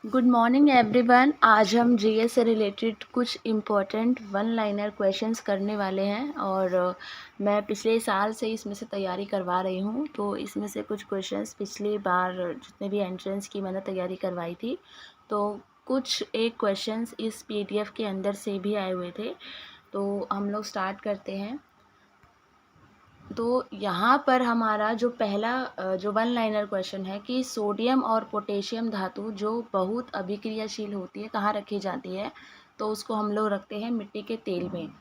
Good morning everyone. आज हम GS से रिलेटेड कुछ इम्पोर्टेंट वन लाइनर क्वेश्चंस करने वाले हैं और मैं पिछले साल से इसमें से तैयारी करवा रही हूँ। तो इसमें से कुछ क्वेश्चंस पिछली बार जितने भी एंट्रेंस की मैंने तैयारी करवाई थी तो कुछ एक क्वेश्चंस इस पीडीएफ के अंदर से भी आए हुए थे। तो हम लोग स्टार्ट करते हैं। तो यहाँ पर हमारा जो पहला जो वन लाइनर क्वेश्चन है कि सोडियम और पोटेशियम धातु जो बहुत अभिक्रियाशील होती है कहाँ रखी जाती है, तो उसको हम लोग रखते हैं मिट्टी के तेल में।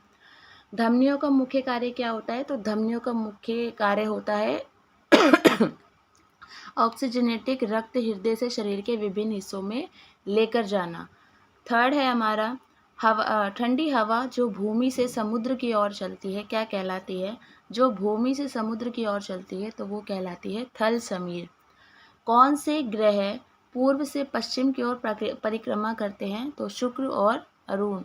धमनियों का मुख्य कार्य क्या होता है, तो धमनियों का मुख्य कार्य होता है ऑक्सीजनेटिक रक्त हृदय से शरीर के विभिन्न हिस्सों में लेकर जाना। थर्ड है हमारा हवा, ठंडी हवा जो भूमि से समुद्र की ओर चलती है क्या कहलाती है, जो भूमि से समुद्र की ओर चलती है तो वो कहलाती है थल समीर। कौन से ग्रह पूर्व से पश्चिम की ओर परिक्रमा करते हैं, तो शुक्र और अरुण।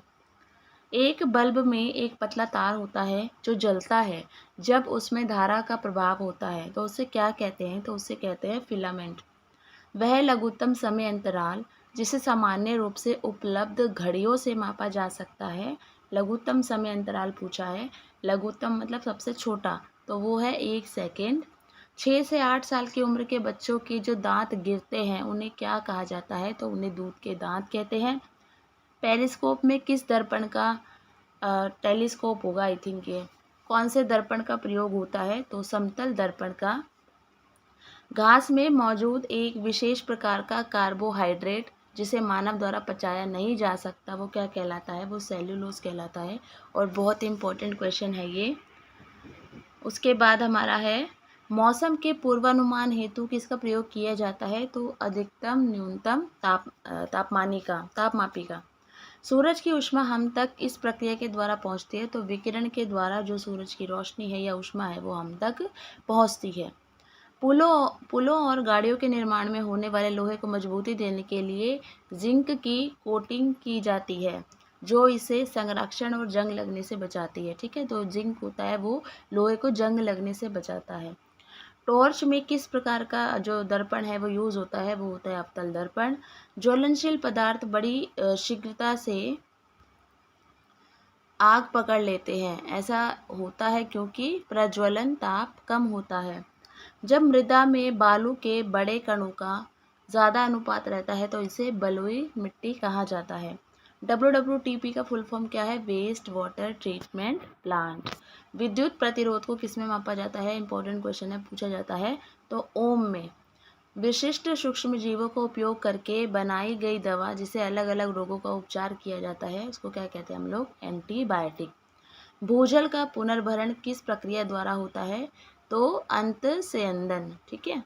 एक बल्ब में एक पतला तार होता है जो जलता है जब उसमें धारा का प्रभाव होता है, तो उसे क्या कहते हैं, तो उसे कहते हैं फिलामेंट। वह लघुत्तम समय अंतराल जिसे सामान्य रूप से उपलब्ध घड़ियों से मापा जा सकता है, लघुत्तम समय अंतराल पूछा है। लघुत्तम मतलब सबसे छोटा, तो वो है 1 सेकेंड। 6 से 8 साल की उम्र के बच्चों के जो दांत गिरते हैं उन्हें क्या कहा जाता है, तो उन्हें दूध के दांत कहते हैं। पेरिस्कोप में किस दर्पण का टेलीस्कोप होगा आई थिंक ये, कौन से दर्पण का प्रयोग होता है, तो समतल दर्पण का। घास में मौजूद एक विशेष प्रकार का कार्बोहाइड्रेट जिसे मानव द्वारा पचाया नहीं जा सकता वो क्या कहलाता है, वो सेल्यूलोज कहलाता है। और बहुत इंपॉर्टेंट क्वेश्चन है ये। उसके बाद हमारा है मौसम के पूर्वानुमान हेतु किसका प्रयोग किया जाता है, तो अधिकतम न्यूनतम तापमापी का। सूरज की ऊष्मा हम तक इस प्रक्रिया के द्वारा पहुंचती है, तो विकिरण के द्वारा जो सूरज की रोशनी है या ऊष्मा है वो हम तक पहुंचती है। पुलों और गाड़ियों के निर्माण में होने वाले लोहे को मजबूती देने के लिए जिंक की कोटिंग की जाती है जो इसे संरक्षण और जंग लगने से बचाती है। ठीक है, तो जिंक होता है वो लोहे को जंग लगने से बचाता है। टॉर्च में किस प्रकार का जो दर्पण है वो यूज होता है, वो होता है अवतल दर्पण। ज्वलनशील पदार्थ बड़ी शीघ्रता से आग पकड़ लेते हैं, ऐसा होता है क्योंकि प्रज्वलन ताप कम होता है। जब मृदा में बालू के बड़े कणों का ज़्यादा अनुपात रहता है तो इसे बलुई मिट्टी कहा जाता है। WWTP का फुल फॉर्म क्या है, वेस्ट वाटर ट्रीटमेंट प्लांट। विद्युत प्रतिरोध को किस में मापा जाता है, इंपॉर्टेंट क्वेश्चन है, पूछा जाता है तो ओम में। विशिष्ट सूक्ष्म जीवों का उपयोग करके बनाई गई दवा जिसे अलग अलग रोगों का उपचार किया जाता है उसको क्या कहते हैं हम लोग, एंटीबायोटिक। भूजल का पुनर्भरण किस प्रक्रिया द्वारा होता है, तो अंतस्यंदन। ठीक है,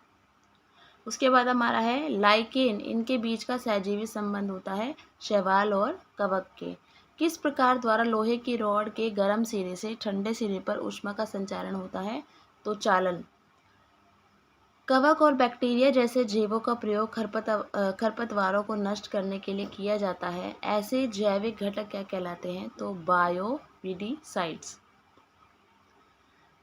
उसके बाद हमारा है लाइकेन, इनके बीच का सहजीवी संबंध होता है शैवाल और कवक के। किस प्रकार द्वारा लोहे की रॉड के गर्म सिरे से ठंडे सिरे पर ऊष्मा का संचारण होता है, तो चालन। कवक और बैक्टीरिया जैसे जीवों का प्रयोग खरपतवारों को नष्ट करने के लिए किया जाता है, ऐसे जैविक घटक क्या कहलाते हैं, तो बायोविडिसाइड्स।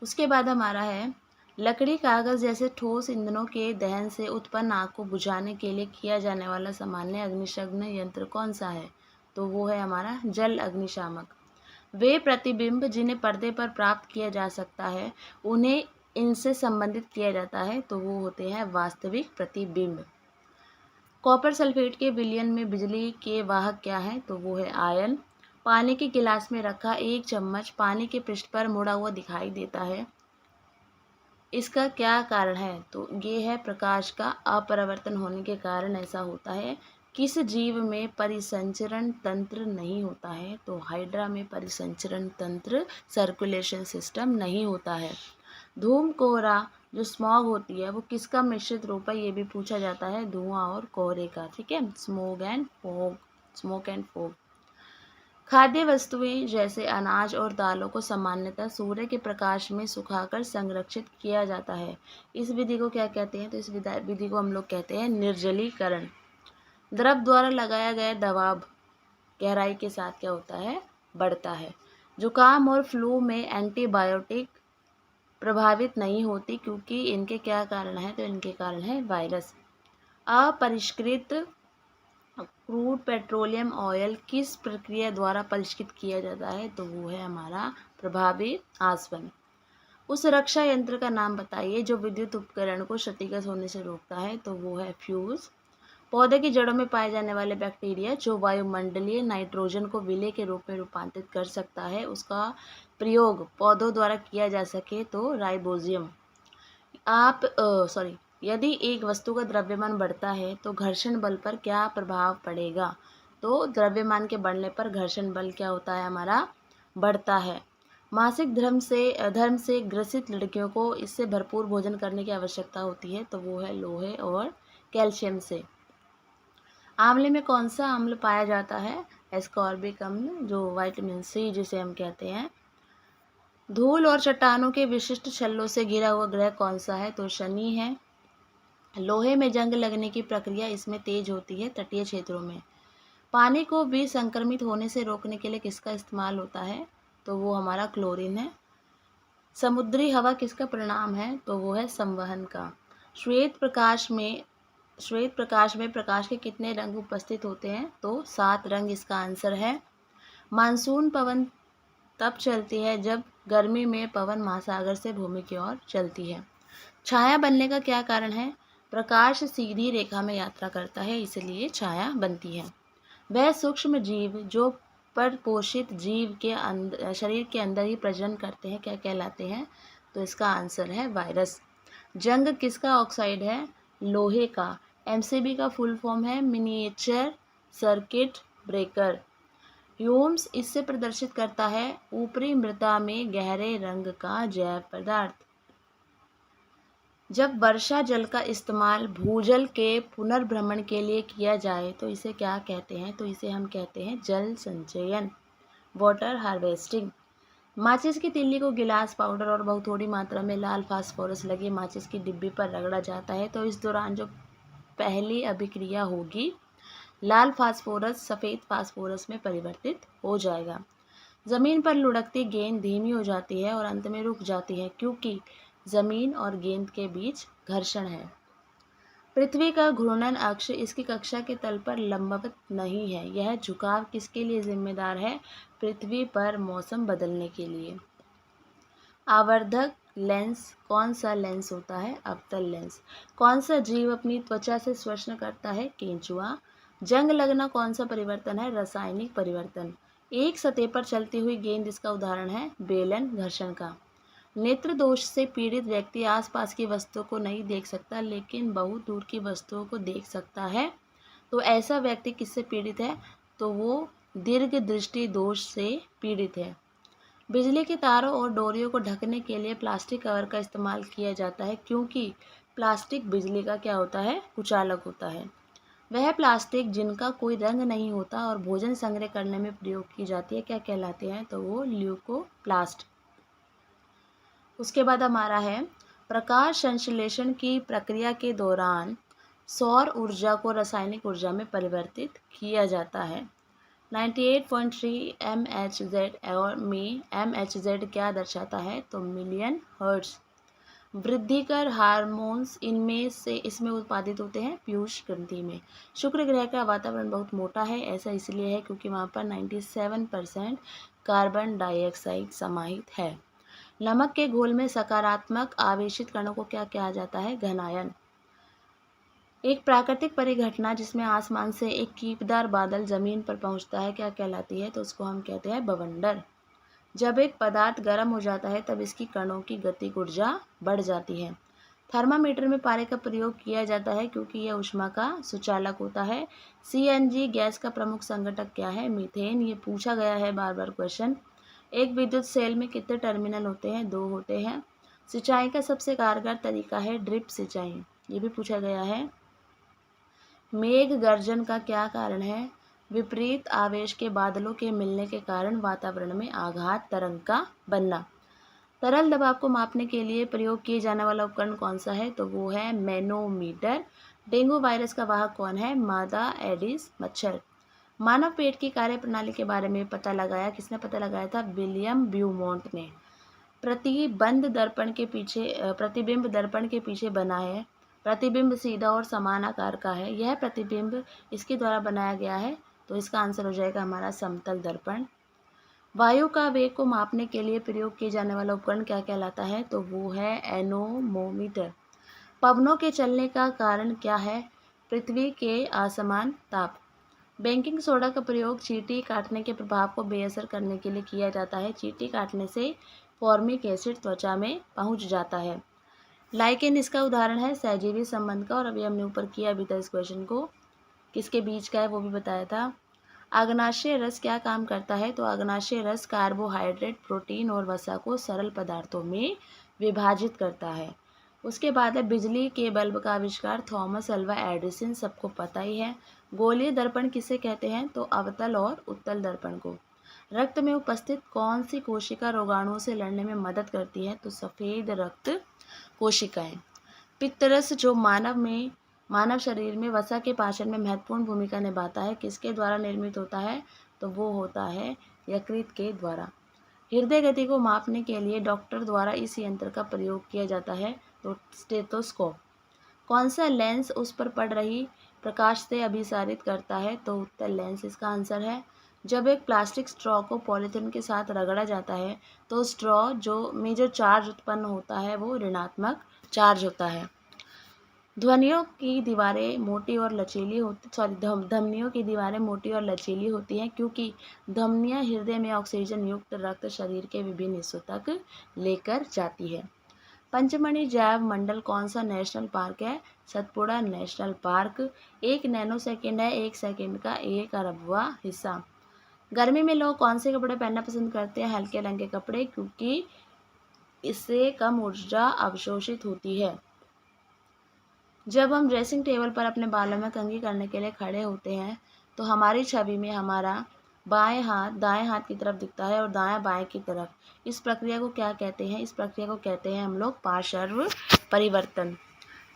उसके बाद हमारा है लकड़ी कागज जैसे ठोस ईंधनों के दहन से उत्पन्न आग को बुझाने के लिए किया जाने वाला सामान्य अग्निशमन यंत्र कौन सा है, तो वो है हमारा जल अग्निशामक। वे प्रतिबिंब जिन्हें पर्दे पर प्राप्त किया जा सकता है उन्हें इनसे संबंधित किया जाता है, तो वो होते हैं वास्तविक प्रतिबिंब। कॉपर सल्फेट के विलयन में बिजली के वाहक क्या है, तो वो है आयन। पानी के गिलास में रखा एक चम्मच पानी के पृष्ठ पर मुड़ा हुआ दिखाई देता है, इसका क्या कारण है, तो ये है प्रकाश का अपरावर्तन होने के कारण ऐसा होता है। किस जीव में परिसंचरण तंत्र नहीं होता है, तो हाइड्रा में परिसंचरण तंत्र सर्कुलेशन सिस्टम नहीं होता है। धूम कोहरा जो स्मॉग होती है वो किसका मिश्रित रूप है, ये भी पूछा जाता है, धुआं और कोहरे का। ठीक है, स्मोक एंड फोग। खाद्य वस्तुएं जैसे अनाज और दालों को सामान्यतः सूर्य के प्रकाश में सुखाकर संरक्षित किया जाता है, इस विधि को क्या कहते हैं, तो इस विधि को हम लोग कहते हैं निर्जलीकरण। द्रव द्वारा लगाया गया दबाव गहराई के साथ क्या होता है, बढ़ता है। जुकाम और फ्लू में एंटीबायोटिक प्रभावित नहीं होती क्योंकि इनके क्या कारण है, तो इनके कारण है वायरस। अपरिष्कृत क्रूड पेट्रोलियम ऑयल किस प्रक्रिया द्वारा परिष्कृत किया जाता है? तो वो है हमारा प्रभावी आसवन। उस रक्षा यंत्र का नाम बताइए जो विद्युत उपकरण को क्षतिग्रस्त होने से रोकता है? तो वो है फ्यूज। पौधे की जड़ों में पाए जाने वाले बैक्टीरिया जो वायुमंडलीय नाइट्रोजन को विलेय के रूप में रूपांतरित कर सकता है, उसका प्रयोग पौधों द्वारा किया जा सके तो राइबोजियम। यदि एक वस्तु का द्रव्यमान बढ़ता है तो घर्षण बल पर क्या प्रभाव पड़ेगा? तो द्रव्यमान के बढ़ने पर घर्षण बल क्या होता है हमारा? बढ़ता है। मासिक धर्म से ग्रसित लड़कियों को इससे भरपूर भोजन करने की आवश्यकता होती है, तो वो है लोहे और कैल्शियम से। आंवले में कौन सा अम्ल पाया जाता है? एस्कॉर्बिक अम्ल, जो विटामिन सी जिसे हम कहते हैं। धूल और चट्टानों के विशिष्ट छल्लों से घिरा हुआ ग्रह कौन सा है? तो शनि है। लोहे में जंग लगने की प्रक्रिया इसमें तेज होती है तटीय क्षेत्रों में। पानी को भी संक्रमित होने से रोकने के लिए किसका इस्तेमाल होता है? तो वो हमारा क्लोरीन है। समुद्री हवा किसका परिणाम है? तो वो है संवहन का। श्वेत प्रकाश में प्रकाश के कितने रंग उपस्थित होते हैं? तो 7 रंग इसका आंसर है। मानसून पवन तब चलती है जब गर्मी में पवन महासागर से भूमि की ओर चलती है। छाया बनने का क्या कारण है? प्रकाश सीधी रेखा में यात्रा करता है, इसलिए छाया बनती है। वह सूक्ष्म जीव जो परपोषित जीव के शरीर के अंदर ही प्रजनन करते हैं क्या कहलाते हैं? तो इसका आंसर है वायरस। जंग किसका ऑक्साइड है? लोहे का। एमसीबी का फुल फॉर्म है मिनिएचर सर्किट ब्रेकर। ह्यूम्स इससे प्रदर्शित करता है ऊपरी मृदा में गहरे रंग का जैव पदार्थ। जब वर्षा जल का इस्तेमाल भूजल के पुनर्भ्रमण के लिए किया जाए तो इसे क्या कहते हैं? तो इसे हम कहते हैं जल संचयन, वाटर हार्वेस्टिंग। माचिस की तिल्ली को गिलास पाउडर और बहुत थोड़ी मात्रा में लाल फास्फोरस लगी माचिस की डिब्बी पर रगड़ा जाता है, तो इस दौरान जो पहली अभिक्रिया होगी, लाल फास्फोरस सफ़ेद फास्फोरस में परिवर्तित हो जाएगा। ज़मीन पर लुढ़कती गेंद धीमी हो जाती है और अंत में रुक जाती है क्योंकि ज़मीन और गेंद के बीच घर्षण है। पृथ्वी का घूर्णन अक्ष इसकी कक्षा के तल पर लंबवत नहीं है। यह झुकाव किसके लिए जिम्मेदार है? पृथ्वी पर मौसम बदलने के लिए। आवर्धक लेंस कौन सा लेंस होता है? अवतल लेंस। कौन सा जीव अपनी त्वचा से श्वसन करता है? केंचुआ। जंग लगना कौन सा परिवर्तन है? रासायनिक परिवर्तन। एक सतह पर चलती हुई गेंद इसका उदाहरण है बेलन घर्षण का। नेत्र दोष से पीड़ित व्यक्ति आसपास की वस्तुओं को नहीं देख सकता लेकिन बहुत दूर की वस्तुओं को देख सकता है, तो ऐसा व्यक्ति किससे पीड़ित है? तो वो दीर्घ दृष्टि दोष से पीड़ित है। बिजली के तारों और डोरियों को ढकने के लिए प्लास्टिक कवर का इस्तेमाल किया जाता है क्योंकि प्लास्टिक बिजली का क्या होता है? कुचालक होता है। वह प्लास्टिक जिनका कोई रंग नहीं होता और भोजन संग्रह करने में प्रयोग की जाती है क्या कहलाते हैं? तो वो ल्यूकोप्लास्ट। उसके बाद हमारा है प्रकाश संश्लेषण की प्रक्रिया के दौरान सौर ऊर्जा को रासायनिक ऊर्जा में परिवर्तित किया जाता है। 98.3 MHz और में MHz क्या दर्शाता है? तो मिलियन हर्ट्ज। वृद्धिकर हार्मोन्स इसमें उत्पादित होते हैं पीयूष ग्रंथि में। शुक्र ग्रह का वातावरण बहुत मोटा है, ऐसा इसलिए है क्योंकि वहाँ पर 97% कार्बन डाइऑक्साइड समाहित है। नमक के घोल में सकारात्मक आवेशित कणों को क्या कहा जाता है? घनायन। एक प्राकृतिक परिघटना जिसमें आसमान से एक कीपदार बादल जमीन पर पहुंचता है क्या कहलाती है? तो उसको हम कहते हैं बवंडर। जब एक पदार्थ गर्म हो जाता है तब इसकी कणों की गतिक ऊर्जा बढ़ जाती है। थर्मामीटर में पारे का प्रयोग किया जाता है क्योंकि यह ऊष्मा का सुचालक होता है। CNG गैस का प्रमुख संघटक क्या है? मीथेन। ये पूछा गया है बार बार क्वेश्चन। एक विद्युत सेल में कितने टर्मिनल होते हैं? 2 होते हैं। सिंचाई का सबसे कारगर तरीका है ड्रिप सिंचाई, ये भी पूछा गया है। मेघ गर्जन का क्या कारण है? विपरीत आवेश के बादलों के मिलने के कारण वातावरण में आघात तरंग का बनना। तरल दबाव को मापने के लिए प्रयोग किए जाने वाला उपकरण कौन सा है? तो वो है मैनोमीटर। डेंगू वायरस का वाहक कौन है? मादा एडिस मच्छर। मानव पेट की कार्यप्रणाली के बारे में पता लगाया, किसने पता लगाया था? विलियम ब्यूमोंट ने। प्रतिबिंब दर्पण के पीछे बना है। प्रतिबिंब सीधा और समान आकार का है। यह प्रतिबिंब इसके द्वारा बनाया गया है, तो इसका आंसर हो जाएगा हमारा समतल दर्पण। वायु का वेग को मापने के लिए प्रयोग किए जाने वाला उपकरण क्या कहलाता है? तो वो है एनोमोमीटर। पवनों के चलने का कारण क्या है? पृथ्वी के असमान ताप। बेकिंग सोडा का प्रयोग चींटी काटने के प्रभाव को बेअसर करने के लिए किया जाता है। चींटी काटने से फॉर्मिक एसिड त्वचा में पहुंच जाता है। लाइकेन इसका उदाहरण है सहजीवी संबंध का, और अभी हमने ऊपर किया भी था इस क्वेश्चन को, किसके बीच का है वो भी बताया था। अग्नाशय रस क्या काम करता है? तो अग्नाशय रस कार्बोहाइड्रेट, प्रोटीन और वसा को सरल पदार्थों में विभाजित करता है। उसके बाद है बिजली के बल्ब का आविष्कार, थॉमस अल्वा एडिसन, सबको पता ही है। गोलीय दर्पण किसे कहते हैं? तो अवतल और उत्तल दर्पण को। रक्त में उपस्थित कौन सी कोशिका रोगाणुओं से लड़ने में मदद करती है? तो सफ़ेद रक्त कोशिकाएं। पित्तरस जो मानव शरीर में वसा के पाचन में महत्वपूर्ण भूमिका निभाता है, किसके द्वारा निर्मित होता है? तो वो होता है यकृत के द्वारा। हृदय गति को मापने के लिए डॉक्टर द्वारा इस यंत्र का प्रयोग किया जाता है, तो स्टेथोस्कोप। कौन सा लेंस उस पर पड़ रही प्रकाश से अभिसारित करता है? तो उत्तल लेंस इसका आंसर है। जब एक प्लास्टिक स्ट्रॉ को पॉलीथीन के साथ रगड़ा जाता है, तो स्ट्रॉ जो चार्ज उत्पन्न होता है वो ऋणात्मक चार्ज होता है। ध्वनियों की दीवारें मोटी और लचीली होती धमनियों की दीवारें मोटी और लचीली होती हैं, क्योंकि धमनियां हृदय में ऑक्सीजन युक्त रक्त शरीर के विभिन्न हिस्सों तक लेकर जाती है। पंचमढ़ी जैव मंडल कौन सा नेशनल पार्क है? Satpura national park. 1 nano second है 1 सेकेंड का 1 अरबवां हिस्सा। गर्मी में लोग कौन से कपड़े पहनना पसंद करते हैं? हल्के रंग के कपड़े, क्योंकि इससे कम ऊर्जा अवशोषित होती है। जब हम ड्रेसिंग टेबल पर अपने बालों में कंघी करने के लिए खड़े होते हैं, तो हमारी छवि में हमारा बाएं हाथ दाएं हाथ की तरफ दिखता है और दायां बाएं की तरफ। इस प्रक्रिया को क्या कहते हैं? इस प्रक्रिया को कहते हैं हम लोग पार्श्व परिवर्तन।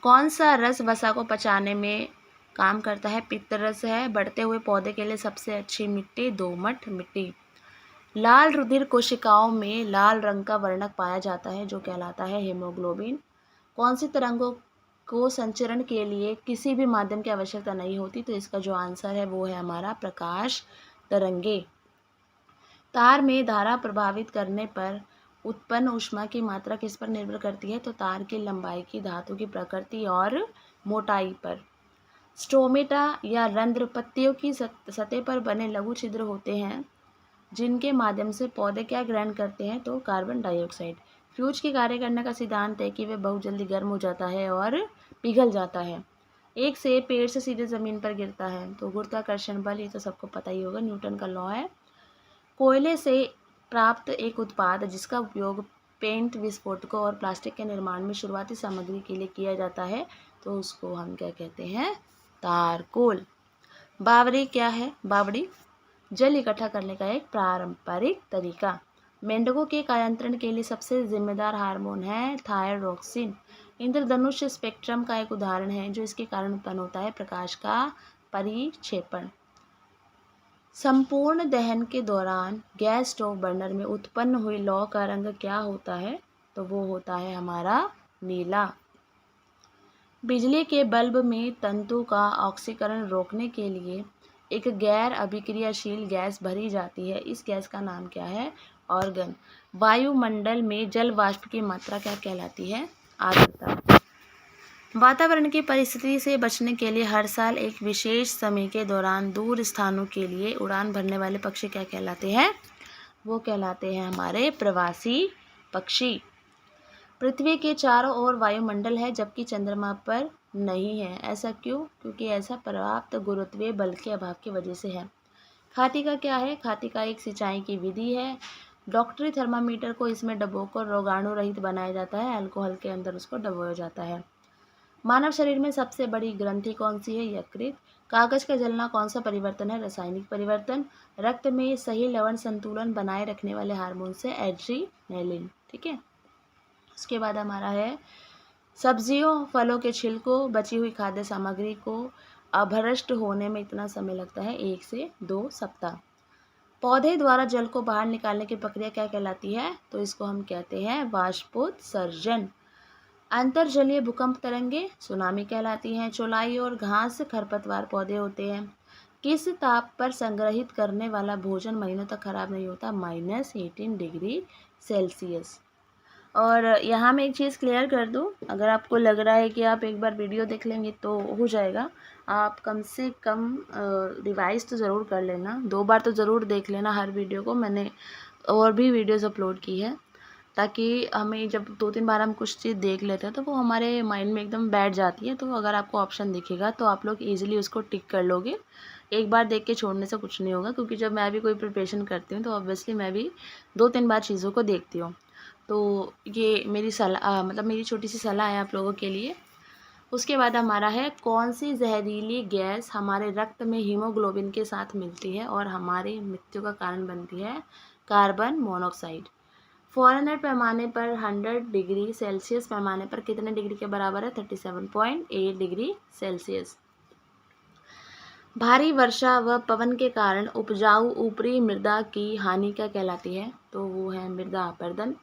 कौन सा रस वसा को पचाने में काम करता है? पित्त रस है। बढ़ते हुए पौधे के लिए सबसे अच्छी मिट्टी दोमट मिट्टी। लाल रुधिर कोशिकाओं में लाल रंग का वर्णक पाया जाता है, जो कहलाता है हीमोग्लोबिन। कौन सी तरंगों को संचरण के लिए किसी भी माध्यम की आवश्यकता नहीं होती? तो इसका जो आंसर है वो है हमारा प्रकाश तरंगे। तार में धारा प्रभावित करने पर उत्पन्न ऊष्मा की मात्रा किस पर निर्भर करती है? तो तार की लंबाई की, धातु की प्रकृति और मोटाई पर। स्टोमेटा या रंध्र पत्तियों की सतह पर बने लघु छिद्र होते हैं, जिनके माध्यम से पौधे क्या ग्रहण करते हैं? तो कार्बन डाइऑक्साइड। फ्यूज के कार्य करने का सिद्धांत है कि वे बहुत जल्दी गर्म हो जाता है और पिघल जाता है। एक सेब पेड़ से सीधे ज़मीन पर गिरता है, तो गुरुत्वाकर्षण बल, ये तो सबको पता ही होगा, न्यूटन का लॉ है। कोयले से प्राप्त एक उत्पाद जिसका उपयोग पेंट, विस्फोटकों और प्लास्टिक के निर्माण में शुरुआती सामग्री के लिए किया जाता है, तो उसको हम क्या कहते हैं? तारकोल। बावड़ी क्या है? बावड़ी जल इकट्ठा करने का एक पारंपरिक तरीका। मेंढकों के कायांतरण के लिए सबसे जिम्मेदार हार्मोन है थायरोक्सिन। इंद्रधनुष स्पेक्ट्रम का एक उदाहरण है, जो इसके कारण उत्पन्न होता है प्रकाश का परिक्षेपण। संपूर्ण दहन के दौरान गैस स्टोव बर्नर में उत्पन्न हुई लौ का रंग क्या होता है? तो वो होता है हमारा नीला। बिजली के बल्ब में तंतु का ऑक्सीकरण रोकने के लिए एक गैर अभिक्रियाशील गैस भरी जाती है। इस गैस का नाम क्या है? ऑर्गन। वायुमंडल में जल वाष्प की मात्रा क्या कहलाती है? आर्द्रता। वातावरण की परिस्थिति से बचने के लिए हर साल एक विशेष समय के दौरान दूर स्थानों के लिए उड़ान भरने वाले पक्षी क्या कहलाते हैं? वो कहलाते हैं हमारे प्रवासी पक्षी। पृथ्वी के चारों ओर वायुमंडल है, जबकि चंद्रमा पर नहीं है। ऐसा क्यों? क्योंकि ऐसा पर्याप्त गुरुत्वीय बल के अभाव की वजह से है। खाती क्या है? खाती एक सिंचाई की विधि है। डॉक्टरी थर्मामीटर को इसमें डुबोकर रोगाणु रहित बनाया जाता है, अल्कोहल के अंदर उसको डुबोया जाता है। मानव शरीर में सबसे बड़ी ग्रंथि कौन सी है? यकृत। कागज का जलना कौन सा परिवर्तन है? रासायनिक परिवर्तन। रक्त में सही लवण संतुलन बनाए रखने वाले हार्मोन से एड्रीनलिन। ठीक है। उसके बाद हमारा है सब्जियों फलों के छिलकों बची हुई खाद्य सामग्री को अभ्रष्ट होने में इतना समय लगता है 1 से 2 सप्ताह। पौधे द्वारा जल को बाहर निकालने की प्रक्रिया क्या कहलाती है? तो इसको हम कहते हैं वाष्पोत्सर्जन। अंतर्जलीय भूकंप तरंगे सुनामी कहलाती हैं। चौलाई और घास खरपतवार पौधे होते हैं। किस ताप पर संग्रहित करने वाला भोजन महीनों तक खराब नहीं होता? -18 डिग्री सेल्सियस। और यहाँ मैं एक चीज़ क्लियर कर दूँ, अगर आपको लग रहा है कि आप एक बार वीडियो देख लेंगे तो हो जाएगा, आप कम से कम रिवाइज़ तो ज़रूर कर लेना, 2 बार तो ज़रूर देख लेना हर वीडियो को। मैंने और भी वीडियोज़ अपलोड की है, ताकि हमें जब 2-3 बार हम कुछ चीज़ देख लेते हैं तो वो हमारे माइंड में एकदम बैठ जाती है। तो अगर आपको ऑप्शन दिखेगा तो आप लोग ईज़िली उसको टिक कर लोगे। एक बार देख के छोड़ने से कुछ नहीं होगा, क्योंकि जब मैं भी कोई प्रिपरेशन करती हूँ तो ऑब्वियसली मैं भी 2-3 बार चीज़ों को देखती हूँ। तो ये मेरी सलाह, मतलब मेरी छोटी सी सलाह है आप लोगों के लिए। उसके बाद हमारा है, कौन सी जहरीली गैस हमारे रक्त में हीमोग्लोबिन के साथ मिलती है और हमारी मृत्यु का कारण बनती है? Carbon monoxide. फ़ारेनहाइट पैमाने पर 100 डिग्री सेल्सियस पैमाने पर कितने डिग्री के बराबर है? 37.8 डिग्री सेल्सियस। भारी वर्षा व पवन के कारण उपजाऊ ऊपरी मृदा की हानि क्या कहलाती है? तो वो है मृदा अपरदन।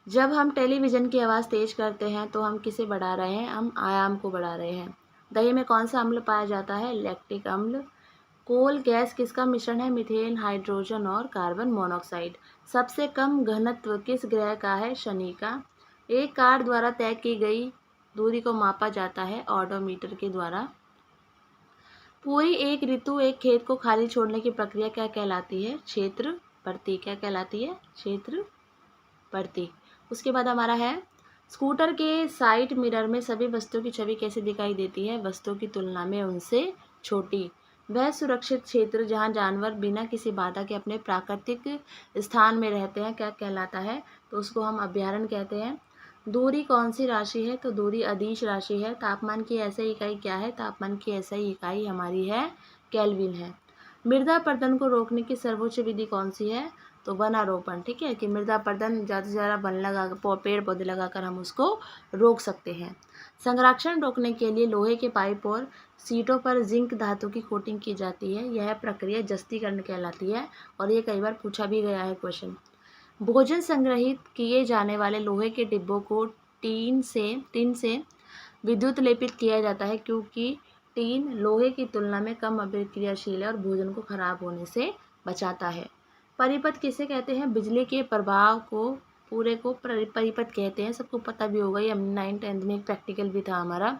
जब हम टेलीविज़न की आवाज़ तेज करते हैं तो हम किसे बढ़ा रहे हैं? हम आयाम को बढ़ा रहे हैं। दही में कौन सा अम्ल पाया जाता है? लैक्टिक अम्ल। कोल गैस किसका मिश्रण है? मीथेन, हाइड्रोजन और कार्बन मोनोऑक्साइड। सबसे कम घनत्व किस ग्रह का है? शनि का। एक कार द्वारा तय की गई दूरी को मापा जाता है ऑडोमीटर के द्वारा। पूरी एक ऋतु एक खेत को खाली छोड़ने की प्रक्रिया क्या कहलाती है? क्षेत्र भर्ती। क्या कहलाती है? क्षेत्र भर्ती। उसके बाद हमारा है, स्कूटर के साइड मिरर में सभी वस्तुओं की छवि कैसे दिखाई देती है? वस्तुओं की तुलना में उनसे छोटी। वह सुरक्षित क्षेत्र जहाँ जानवर बिना किसी बाधा के अपने प्राकृतिक स्थान में रहते हैं क्या कहलाता है? तो उसको हम अभयारण्य कहते हैं। दूरी कौन सी राशि है? तो दूरी अदिश राशि है। तापमान की ऐसी इकाई क्या है? तापमान की ऐसी इकाई हमारी है केल्विन है। मृदा अपरदन को रोकने की सर्वोच्च विधि कौन सी है? तो वनारोपण। ठीक है, कि मृदा अपरदन ज़्यादा से ज़्यादा वन लगा पेड़ पौधे लगाकर हम उसको रोक सकते हैं। संरक्षण रोकने के लिए लोहे के पाइप और सीटों पर जिंक धातु की कोटिंग की जाती है। यह प्रक्रिया जस्तीकरण कहलाती है और ये कई बार पूछा भी गया है क्वेश्चन। भोजन संग्रहित किए जाने वाले लोहे के डिब्बों को टीन से विद्युत लेपित किया जाता है, क्योंकि टीन लोहे की तुलना में कम अभिक्रियाशील है और भोजन को खराब होने से बचाता है। परिपथ किसे कहते हैं? बिजली के प्रभाव को पूरे को परिपथ कहते हैं। सबको पता भी होगा, ये हम 9th-10th में एक प्रैक्टिकल भी था हमारा।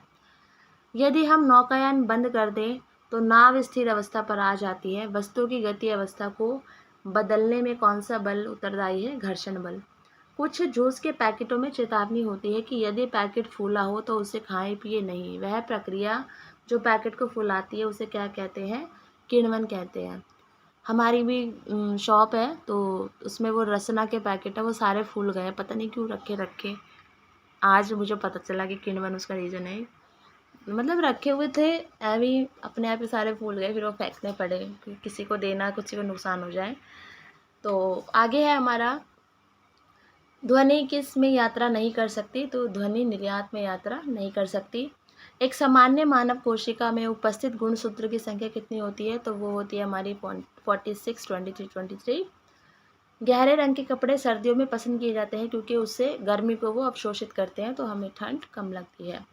यदि हम नौकायान बंद कर दें तो नाव स्थिर अवस्था पर आ जाती है। वस्तु की गति अवस्था को बदलने में कौन सा बल उत्तरदायी है? घर्षण बल। कुछ जूस के पैकेटों में चेतावनी होती है कि यदि पैकेट फूला हो तो उसे खाएं पिए नहीं। वह प्रक्रिया जो पैकेट को फुलाती है उसे क्या कहते हैं? किण्वन कहते हैं। हमारी भी शॉप है, तो उसमें वो रसना के पैकेट है, वो सारे फूल गए, पता नहीं क्यों रखे रखे। आज मुझे पता चला कि किण्वन उसका रीज़न है। मतलब रखे हुए थे अभी, अपने आप ही सारे फूल गए, फिर वो फेंकने पड़े कि किसी को देना, किसी को नुकसान हो जाए। तो आगे है हमारा, ध्वनि किस में यात्रा नहीं कर सकती? तो ध्वनि निर्यात में यात्रा नहीं कर सकती। एक सामान्य मानव कोशिका में उपस्थित गुणसूत्र की संख्या कितनी होती है? तो वो होती है हमारी 46, 23, 23। गहरे रंग के कपड़े सर्दियों में पसंद किए जाते हैं क्योंकि उससे गर्मी को वो अवशोषित करते हैं, तो हमें ठंड कम लगती है।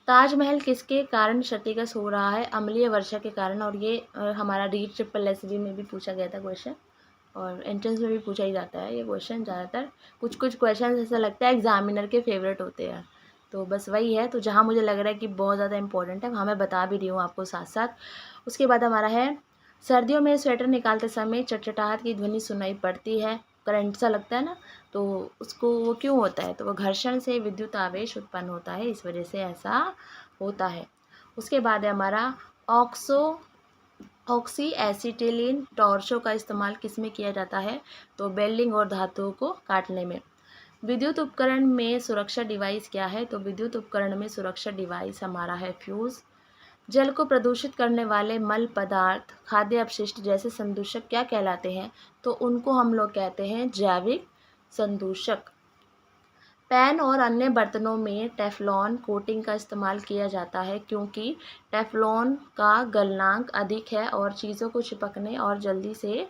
ताजमहल किसके कारण क्षतिग्रस्त हो रहा है? अम्लीय वर्षा के कारण। और ये हमारा REET-SSSB में भी पूछा गया था क्वेश्चन, और एंट्रेंस में भी पूछा ही जाता है ये क्वेश्चन ज़्यादातर। कुछ क्वेश्चन ऐसा लगता है एग्जामिनर के फेवरेट होते हैं, तो बस वही है। तो जहाँ मुझे लग रहा है कि बहुत ज़्यादा इंपॉर्टेंट है वहाँ मैं बता भी रही हूँ आपको साथ साथ। उसके बाद हमारा है, सर्दियों में स्वेटर निकालते समय चटचटाहट की ध्वनि सुनाई पड़ती है, करंट सा लगता है ना, तो उसको वो क्यों होता है? तो वो घर्षण से विद्युत आवेश उत्पन्न होता है, इस वजह से ऐसा होता है। उसके बाद है हमारा, ऑक्सी एसिटिलीन टॉर्चों का इस्तेमाल किस में किया जाता है? तो वेल्डिंग और धातुओं को काटने में। विद्युत उपकरण में सुरक्षा डिवाइस क्या है? तो विद्युत उपकरण में सुरक्षा डिवाइस हमारा है फ्यूज। जल को प्रदूषित करने वाले मल पदार्थ, खाद्य अपशिष्ट जैसे संदूषक क्या कहलाते हैं? तो उनको हम लोग कहते हैं जैविक संदूषक। पैन और अन्य बर्तनों में टेफ्लॉन कोटिंग का इस्तेमाल किया जाता है क्योंकि टेफ्लॉन का गलनांक अधिक है और चीज़ों को चिपकने और जल्दी से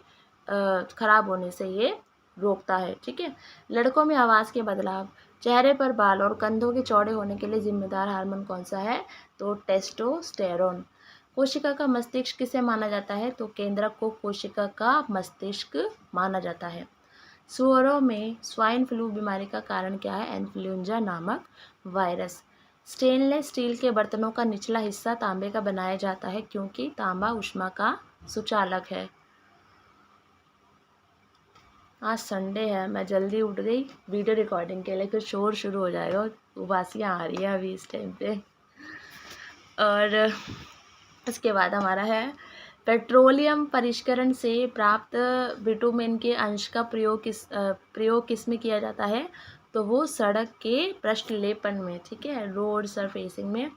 ख़राब होने से ये रोकता है। ठीक है। लड़कों में आवाज़ के बदलाव, चेहरे पर बाल और कंधों के चौड़े होने के लिए जिम्मेदार हार्मोन कौन सा है? तो टेस्टोस्टेरोन। कोशिका का मस्तिष्क किसे माना जाता है? तो केंद्रक को कोशिका का मस्तिष्क माना जाता है। सुअरों में स्वाइन फ्लू बीमारी का कारण क्या है? इन्फ्लुएंजा नामक वायरस। स्टेनलेस स्टील के बर्तनों का निचला हिस्सा तांबे का बनाया जाता है क्योंकि तांबा ऊष्मा का सुचालक है। आज संडे है, मैं जल्दी उठ गई वीडियो रिकॉर्डिंग के लिए, फिर शोर शुरू हो जाएगा, उबासियाँ आ रही हैं अभी इस टाइम पे। और इसके बाद हमारा है पेट्रोलियम परिष्करण से प्राप्त बिटुमेन के अंश का प्रयोग किस में किया जाता है? तो वो सड़क के पृष्ठलेपन में। ठीक है, रोड सरफेसिंग में।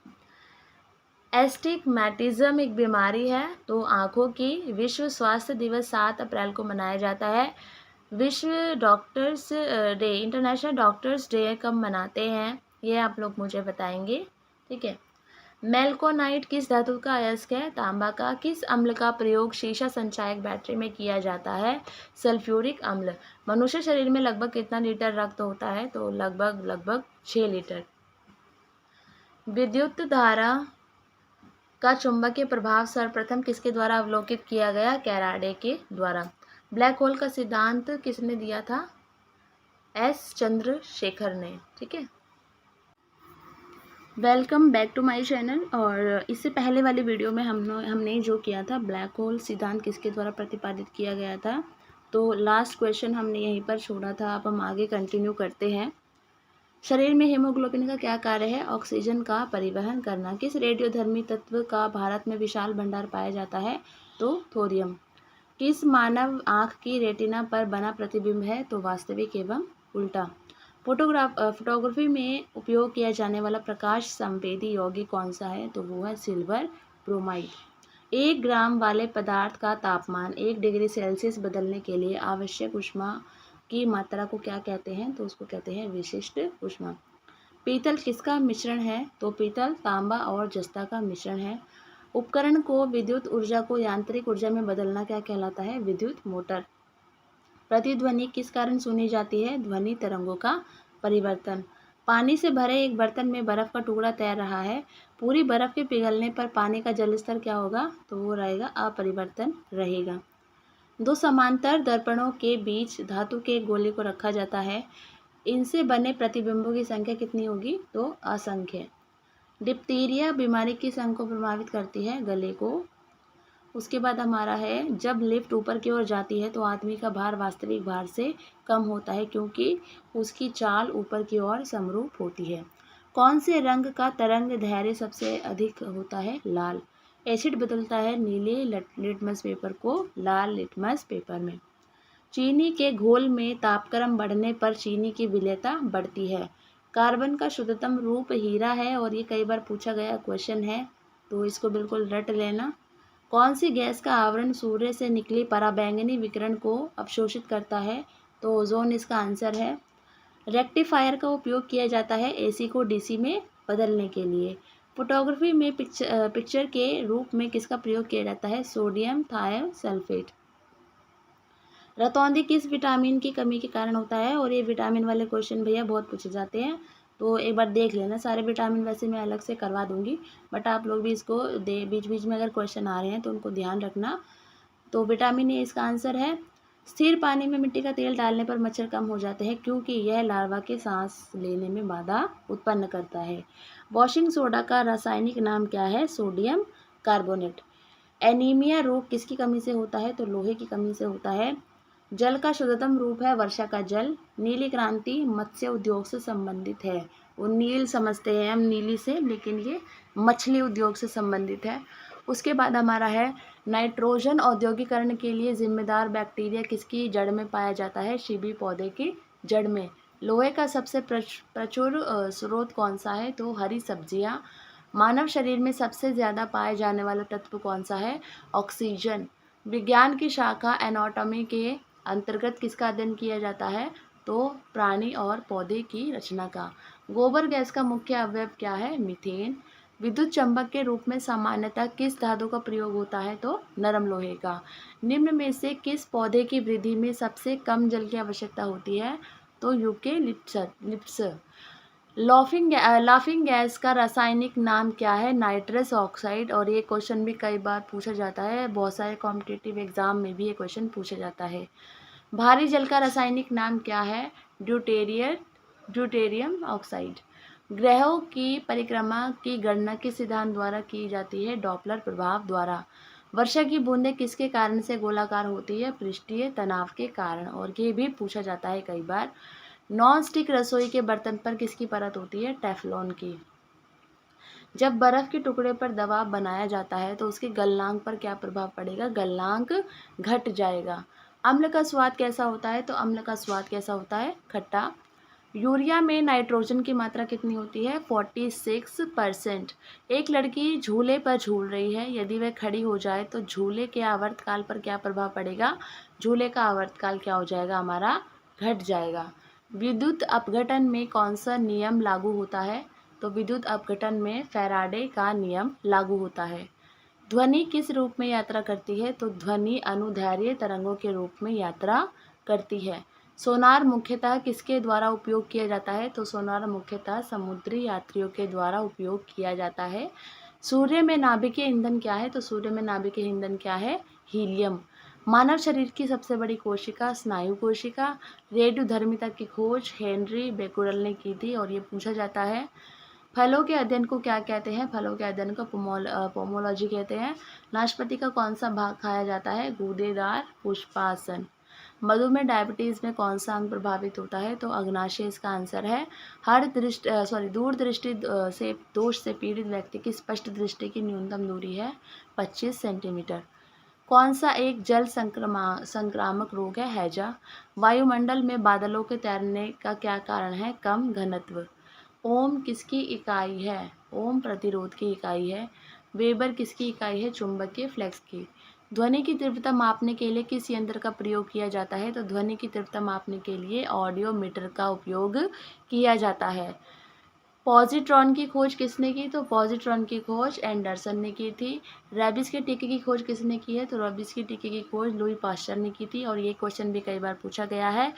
एस्टिग्मेटिज्म एक बीमारी है, तो आँखों की। विश्व स्वास्थ्य दिवस 7 अप्रैल को मनाया जाता है। विश्व doctors day, international doctors day कब मनाते हैं? ये आप लोग मुझे बताएंगे। ठीक है। मेलकोनाइट किस धातु का अयस्क है? तांबा का। किस अम्ल का प्रयोग शीशा संचायक बैटरी में किया जाता है? सल्फ्यूरिक अम्ल। मनुष्य शरीर में लगभग कितना लीटर रक्त होता है? तो लगभग 6 लीटर। विद्युत धारा का चुंबकीय प्रभाव सर्वप्रथम किसके द्वारा अवलोकित किया गया? फैराडे के द्वारा। ब्लैक होल का सिद्धांत किसने दिया था? एस चंद्रशेखर ने। ठीक है। Welcome back to my channel. और इससे पहले वाली वीडियो में हमने जो किया था, ब्लैक होल सिद्धांत किसके द्वारा प्रतिपादित किया गया था, तो लास्ट क्वेश्चन हमने यहीं पर छोड़ा था। अब हम आगे कंटिन्यू करते हैं। शरीर में हीमोग्लोबिन का क्या कार्य है? ऑक्सीजन का परिवहन करना। किस रेडियोधर्मी तत्व का भारत में विशाल भंडार पाया जाता है? तो थोरियम। किस मानव आँख की रेटिना पर बना प्रतिबिंब है? तो वास्तविक एवं उल्टा। फोटोग्राफी में उपयोग किया जाने वाला प्रकाश संवेदी यौगिक कौन सा है? तो वो है सिल्वर ब्रोमाइड। 1 ग्राम वाले पदार्थ का तापमान 1 डिग्री सेल्सियस बदलने के लिए आवश्यक ऊष्मा की मात्रा को क्या कहते हैं? तो उसको कहते हैं विशिष्ट ऊष्मा। पीतल किसका मिश्रण है? तो पीतल तांबा और जस्ता का मिश्रण है। उपकरण को विद्युत ऊर्जा को यांत्रिक ऊर्जा में बदलना क्या कहलाता है? विद्युत मोटर। प्रतिध्वनि किस कारण सुनी जाती है? ध्वनि तरंगों का परिवर्तन। पानी से भरे एक बर्तन में बर्फ का टुकड़ा तैर रहा है। पूरी बर्फ के पिघलने पर पानी का जल स्तर क्या होगा? तो वो रहेगा अपरिवर्तन रहेगा। 2 समांतर दर्पणों के बीच धातु के एक गोले को रखा जाता है। इनसे बने प्रतिबिंबों की संख्या कितनी होगी? तो असंख्य। डिप्थीरिया बीमारी किस अंग को प्रभावित करती है? गले को। उसके बाद हमारा है, जब लिफ्ट ऊपर की ओर जाती है तो आदमी का भार वास्तविक भार से कम होता है क्योंकि उसकी चाल ऊपर की ओर समरूप होती है। कौन से रंग का तरंग दैर्घ्य सबसे अधिक होता है? लाल। एसिड बदलता है नीले लिटमस पेपर को लाल लिटमस पेपर में। चीनी के घोल में तापक्रम बढ़ने पर चीनी की विलेयता बढ़ती है। कार्बन का शुद्धतम रूप हीरा है और ये कई बार पूछा गया क्वेश्चन है, तो इसको बिल्कुल रट लेना। कौन सी गैस का आवरण सूर्य से निकली पराबैंगनी विकिरण को अवशोषित करता है? तो ओजोन इसका आंसर है। रेक्टिफायर का उपयोग किया जाता है एसी को डीसी में बदलने के लिए। फोटोग्राफी में पिक्चर के रूप में किसका प्रयोग किया जाता है? Sodium thiosulphate. रतौंधी किस विटामिन की कमी के कारण होता है? और ये विटामिन वाले क्वेश्चन भैया बहुत पूछे जाते हैं, तो एक बार देख लेना। सारे विटामिन वैसे मैं अलग से करवा दूंगी, बट आप लोग भी इसको बीच बीच में अगर क्वेश्चन आ रहे हैं तो उनको ध्यान रखना। तो विटामिन ए इसका आंसर है। स्थिर पानी में मिट्टी का तेल डालने पर मच्छर कम हो जाते हैं क्योंकि यह लार्वा के सांस लेने में बाधा उत्पन्न करता है। वॉशिंग सोडा का रासायनिक नाम क्या है? Sodium carbonate. एनीमिया रोग किसकी कमी से होता है? तो लोहे की कमी से होता है। जल का शुद्धतम रूप है वर्षा का जल। नीली क्रांति मत्स्य उद्योग से संबंधित है। वो नील समझते हैं हम नीली से, लेकिन ये मछली उद्योग से संबंधित है। उसके बाद हमारा है, नाइट्रोजन औद्योगिकरण के लिए जिम्मेदार बैक्टीरिया किसकी जड़ में पाया जाता है? शीबी पौधे की जड़ में। लोहे का सबसे प्रचुर स्रोत कौन सा है? तो हरी सब्जियां। मानव शरीर में सबसे ज़्यादा पाए जाने वाला तत्व कौन सा है? ऑक्सीजन। विज्ञान की शाखा एनाटॉमी के अंतर्गत किसका अध्ययन किया जाता है? तो प्राणी और पौधे की रचना का। गोबर गैस का मुख्य अवयव क्या है? मीथेन। विद्युत चंबक के रूप में सामान्यतः किस धातु का प्रयोग होता है? तो नरम लोहे का। निम्न में से किस पौधे की वृद्धि में सबसे कम जल की आवश्यकता होती है? तो यूकेलिप्टस। लाफिंग गैस का रासायनिक नाम क्या है? Nitrous oxide. और ये क्वेश्चन भी कई बार पूछा जाता है, बहुत सारे कॉम्पिटिटिव एग्जाम में भी ये क्वेश्चन पूछा जाता है। भारी जल का रासायनिक नाम क्या है? Deuterium oxide. ग्रहों की परिक्रमा की गणना किस सिद्धांत द्वारा की जाती है? डॉपलर प्रभाव द्वारा। वर्षा की बूंदें किसके कारण से गोलाकार होती है? पृष्ठीय तनाव के कारण। और ये भी पूछा जाता है कई बार। नॉन स्टिक रसोई के बर्तन पर किसकी परत होती है? टेफलॉन की। जब बर्फ के टुकड़े पर दबाव बनाया जाता है तो उसके गलनांक पर क्या प्रभाव पड़ेगा? गलनांक घट जाएगा। अम्ल का स्वाद कैसा होता है? तो अम्ल का स्वाद कैसा होता है? खट्टा। यूरिया में नाइट्रोजन की मात्रा कितनी होती है? 46%। एक लड़की झूले पर झूल रही है, यदि वह खड़ी हो जाए तो झूले के आवर्तकाल पर क्या प्रभाव पड़ेगा? झूले का आवर्तकाल क्या हो जाएगा हमारा? घट जाएगा। विद्युत अपघटन में कौन सा नियम लागू होता है? तो विद्युत अपघटन में फैराडे का नियम लागू होता है। ध्वनि किस रूप में यात्रा करती है? तो ध्वनि अनुदैर्ध्य तरंगों के रूप में यात्रा करती है। सोनार मुख्यतः किसके द्वारा उपयोग किया जाता है? तो सोनार मुख्यतः समुद्री यात्रियों के द्वारा उपयोग किया जाता है। सूर्य में नाभिकीय ईंधन क्या है? तो सूर्य में नाभिकीय ईंधन क्या है? हीलियम। मानव शरीर की सबसे बड़ी कोशिका स्नायु कोशिका। रेडियोधर्मिता की खोज हेनरी बेकुरल ने की थी और ये पूछा जाता है। फलों के अध्ययन को क्या कहते हैं? फलों के अध्ययन को पोमोलॉजी कहते हैं। नाशपाती का कौन सा भाग खाया जाता है? गूदेदार पुष्पासन। मधुमेह डायबिटीज़ में कौन सा अंग प्रभावित होता है? तो अग्नाशय इसका आंसर है। दूरदृष्टि से दोष से पीड़ित व्यक्ति की स्पष्ट दृष्टि की न्यूनतम दूरी है 25 सेंटीमीटर। कौन सा एक जल संक्रामक रोग है? हैजा। वायुमंडल में बादलों के तैरने का क्या कारण है? कम घनत्व। ओम किसकी इकाई है? ओम प्रतिरोध की इकाई है। वेबर किसकी इकाई है? चुंबकीय फ्लक्स की। ध्वनि की तीव्रता मापने के लिए किस यंत्र का प्रयोग किया जाता है? तो ध्वनि की तीव्रता मापने के लिए ऑडियोमीटर का उपयोग किया जाता है। पॉजिट्रॉन की खोज किसने की? तो पॉजिट्रॉन की खोज एंडरसन ने की थी। रेबिस के टीके की खोज किसने की है? तो रेबिस के टीके की खोज लुई पास्चर ने की थी और ये क्वेश्चन भी कई बार पूछा गया है।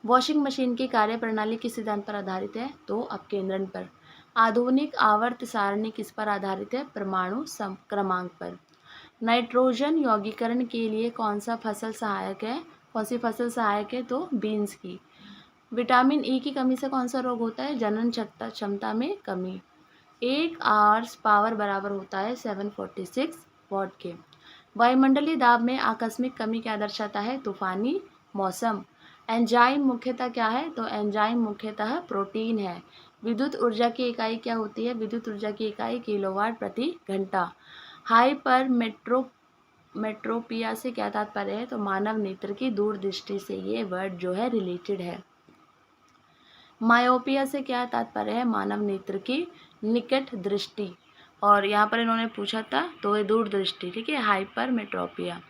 वॉशिंग मशीन की कार्यप्रणाली किस सिद्धांत पर आधारित है? तो अपकेंद्रण पर। आधुनिक आवर्त सारणी किस पर आधारित है? परमाणु क्रमांक पर। नाइट्रोजन यौगीकरण के लिए कौन सा फसल सहायक है? कौन सी फसल सहायक है? तो बीन्स की। विटामिन ई की कमी से कौन सा रोग होता है? जनन क्षमता में कमी। 1 आवर्स पावर बराबर होता है 746 वॉट के। वायुमंडलीय दाब में आकस्मिक कमी क्या दर्शाता है? तूफानी मौसम। एंजाइम मुख्यतः क्या है? तो एंजाइम मुख्यतः प्रोटीन है। विद्युत ऊर्जा की इकाई क्या होती है? विद्युत ऊर्जा की इकाई किलोवाट प्रति घंटा। हाइपर मेट्रोपिया से क्या तात्पर्य है? तो मानव नेत्र की दूरदृष्टि से ये वर्ड जो है रिलेटेड है। मायोपिया से क्या तात्पर्य है? मानव नेत्र की निकट दृष्टि। और यहाँ पर इन्होंने पूछा था तो ये दूरदृष्टि, ठीक है। हाइपरमेट्रोपिया।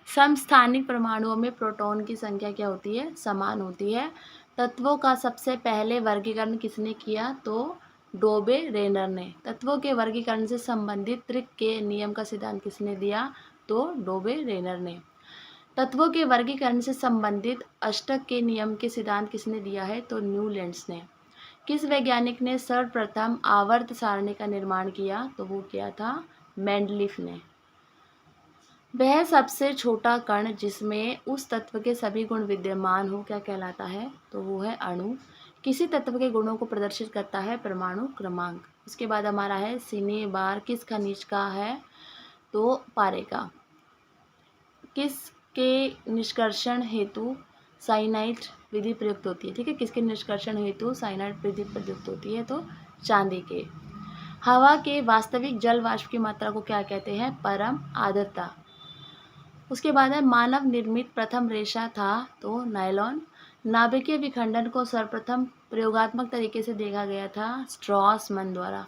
समस्थानिक परमाणुओं में प्रोटॉन की संख्या क्या होती है? समान होती है। तत्वों का सबसे पहले वर्गीकरण किसने किया? तो डोबे रेनर ने। तत्वों के वर्गीकरण से संबंधित त्रिक के नियम का सिद्धांत किसने दिया? तो डोबे रेनर ने। तत्वों के वर्गीकरण से संबंधित अष्टक के नियम के सिद्धांत किसने दिया है? तो न्यूलैंड्स ने। किस वैज्ञानिक ने सर्वप्रथम आवर्त सारणी का निर्माण किया? तो वो किया था मेंडलीफ ने। वह सबसे छोटा कण जिसमें उस तत्व के सभी गुण विद्यमान हो क्या कहलाता है? तो वो है अणु। किसी तत्व के गुणों को प्रदर्शित करता है परमाणु क्रमांक। उसके बाद हमारा है सिने बार किस खनिज का है? तो पारे का। किसके निष्कर्षण हेतु साइनाइड विधि प्रयुक्त होती है? ठीक है, किसके निष्कर्षण हेतु साइनाइड विधि प्रयुक्त होती है? तो चांदी के। हवा के वास्तविक जल वाष्प की मात्रा को क्या कहते हैं? परम आर्द्रता। उसके बाद है मानव निर्मित प्रथम रेशा था? तो नायलॉन। नाभिकीय विखंडन को सर्वप्रथम प्रयोगात्मक तरीके से देखा गया था स्ट्रॉसमन द्वारा।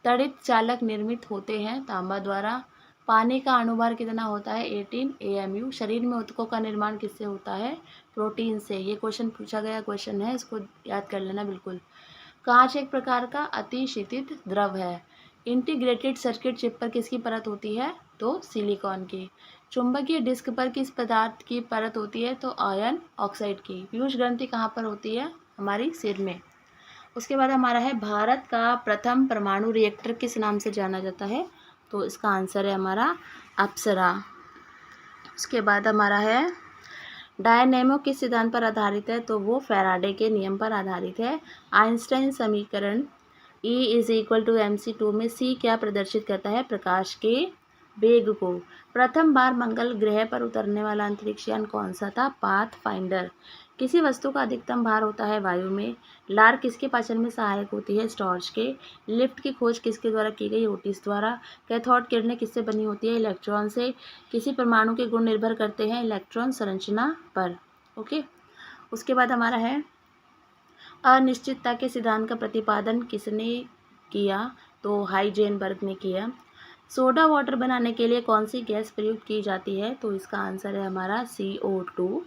तड़ित चालक निर्मित होते हैं तांबा द्वारा। पानी का अणुभार कितना होता है? 18 AMU। शरीर में ऊतकों का निर्माण किससे होता है? प्रोटीन से। ये क्वेश्चन पूछा गया क्वेश्चन है, इसको याद कर लेना बिल्कुल। कांच एक प्रकार का अतिशीतित द्रव है। इंटीग्रेटेड सर्किट चिप पर किसकी परत होती है? तो सिलिकॉन की। चुंबकीय डिस्क पर किस पदार्थ की परत होती है? तो आयरन ऑक्साइड की। पीयूष ग्रंथि कहाँ पर होती है? हमारी सिर में। उसके बाद हमारा है भारत का प्रथम परमाणु रिएक्टर किस नाम से जाना जाता है? तो इसका आंसर है हमारा अप्सरा। उसके बाद हमारा है डायनेमो किस सिद्धांत पर आधारित है? तो वो फैराडे के नियम पर आधारित है। आइंस्टाइन समीकरण E=mc2 में C क्या प्रदर्शित करता है? प्रकाश के वेग को। प्रथम बार मंगल ग्रह पर उतरने वाला अंतरिक्ष यान कौन सा था? पाथफाइंडर। किसी वस्तु का अधिकतम भार होता है वायु में। लार किसके पाचन में सहायक होती है? स्टार्च के। लिफ्ट की खोज किसके द्वारा की गई? ओटिस द्वारा। कैथोड किरणें किससे बनी होती है? इलेक्ट्रॉन से। किसी परमाणु के गुण निर्भर करते हैं इलेक्ट्रॉन संरचना पर। ओके। उसके बाद हमारा है अनिश्चितता के सिद्धांत का प्रतिपादन किसने किया? तो हाइजेनबर्ग ने किया। सोडा वाटर बनाने के लिए कौन सी गैस प्रयुक्त की जाती है? तो इसका आंसर है हमारा CO2।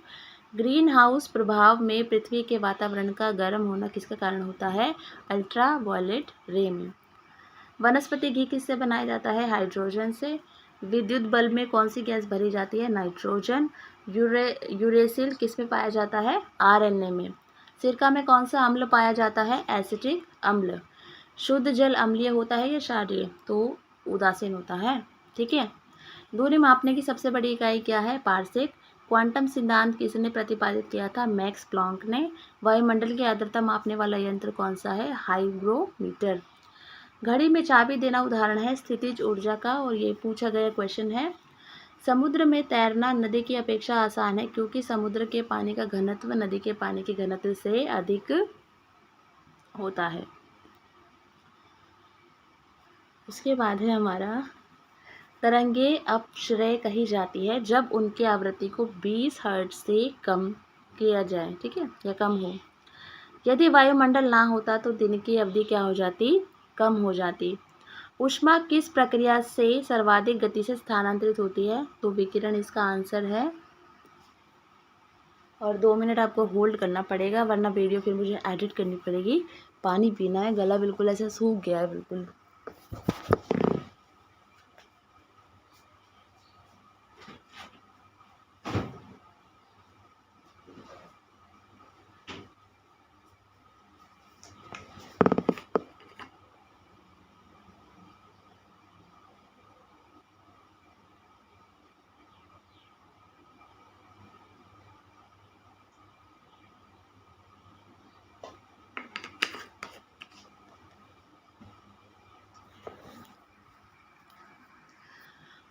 ग्रीन हाउस प्रभाव में पृथ्वी के वातावरण का गर्म होना किसका कारण होता है? अल्ट्रा वायलेट रे में। वनस्पति घी किससे बनाया जाता है? हाइड्रोजन से। विद्युत बल्ब में कौन सी गैस भरी जाती है? नाइट्रोजन। यूरेसिल किस में पाया जाता है? RNA में। सिरका में कौन सा अम्ल पाया जाता है? एसिटिक अम्ल। शुद्ध जल अम्लीय होता है या क्षारीय? तो उदासीन होता है। ठीक है। दूरी मापने की सबसे बड़ी इकाई क्या है? पारसेक। क्वांटम सिद्धांत किसने प्रतिपादित किया था? मैक्स प्लॉन्क ने। वायुमंडल की आर्द्रता मापने वाला यंत्र कौन सा है? हाइग्रोमीटर। घड़ी में चाबी देना उदाहरण है स्थितिज ऊर्जा का, और ये पूछा गया क्वेश्चन है। समुद्र में तैरना नदी की अपेक्षा आसान है क्योंकि समुद्र के पानी का घनत्व नदी के पानी के घनत्व से अधिक होता है। उसके बाद है हमारा तरंगे अपश्रय कही जाती है जब उनकी आवृत्ति को 20 हर्ट्ज से कम किया जाए, ठीक है, या कम हो। यदि वायुमंडल ना होता तो दिन की अवधि क्या हो जाती? कम हो जाती। ऊष्मा किस प्रक्रिया से सर्वाधिक गति से स्थानांतरित होती है? तो विकिरण इसका आंसर है। और 2 मिनट आपको होल्ड करना पड़ेगा वरना वीडियो फिर मुझे एडिट करनी पड़ेगी। पानी पीना है, गला बिल्कुल ऐसे सूख गया है बिल्कुल।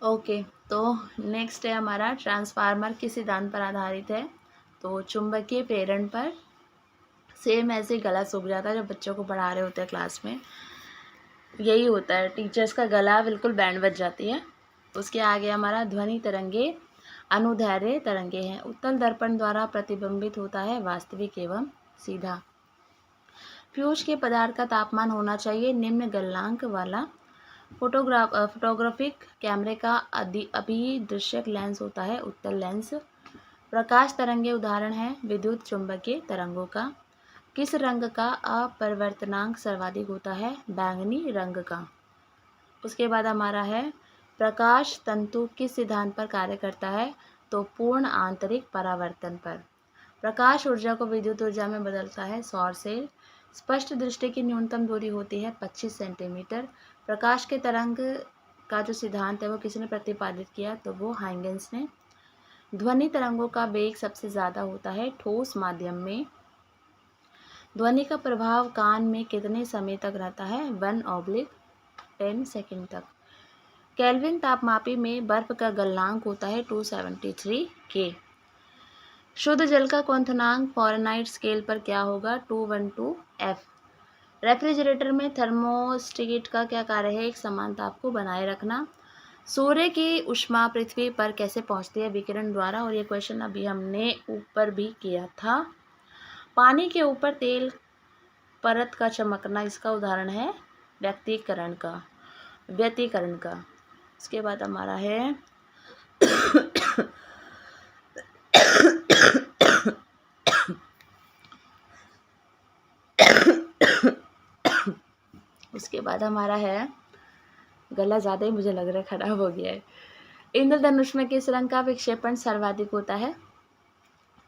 ओके, तो नेक्स्ट है हमारा ट्रांसफार्मर किस सिद्धांत पर आधारित है? तो चुंबकीय प्रेरण पर। सेम ऐसे गला सूख जाता है जब बच्चों को पढ़ा रहे होते हैं क्लास में, यही होता है, टीचर्स का गला बिल्कुल बैंड बज जाती है। उसके आगे हमारा ध्वनि तरंगे अनुदैर्ध्य तरंगे हैं। उत्तल दर्पण द्वारा प्रतिबिंबित होता है वास्तविक एवं सीधा। पीयूष के पदार्थ का तापमान होना चाहिए निम्न गलनांक वाला। फोटोग्राफिक कैमरे का अभिदृश्यक लेंस होता है उत्तल लेंस। प्रकाश तरंगे उदाहरण है विद्युत चुंबकीय तरंगों का। किस रंग का अपवर्तनांक सर्वाधिक होता है? बैंगनी रंग का। उसके बाद हमारा है प्रकाश तंतु किस सिद्धांत पर कार्य करता है? तो पूर्ण आंतरिक परावर्तन पर। प्रकाश ऊर्जा को विद्युत ऊर्जा में बदलता है सौर सेल। स्पष्ट दृष्टि की न्यूनतम दूरी होती है 25 सेंटीमीटर। प्रकाश के तरंग का जो सिद्धांत है वो किसने प्रतिपादित किया? तो वो हाइगेंस ने। ध्वनि तरंगों का वेग सबसे ज़्यादा होता है ठोस माध्यम में। ध्वनि का प्रभाव कान में कितने समय तक रहता है? 1/10 सेकंड तक। केल्विन तापमापी में बर्फ का गलनांक होता है 273 K। शुद्ध जल का क्वथनांक फ़ारेनहाइट स्केल पर क्या होगा? 212 F। रेफ्रिजरेटर में थर्मोस्टेट का क्या कार्य है? एक समान ताप को बनाए रखना। सूर्य की ऊष्मा पृथ्वी पर कैसे पहुंचती है? विकिरण द्वारा, और ये क्वेश्चन अभी हमने ऊपर भी किया था। पानी के ऊपर तेल परत का चमकना, इसका उदाहरण है व्यतिकरण का। उसके बाद हमारा है उसके बाद हमारा है गला ज़्यादा ही मुझे लग रहा है खराब हो गया है। इंद्रधनुष में किस रंग का विक्षेपण सर्वाधिक होता है?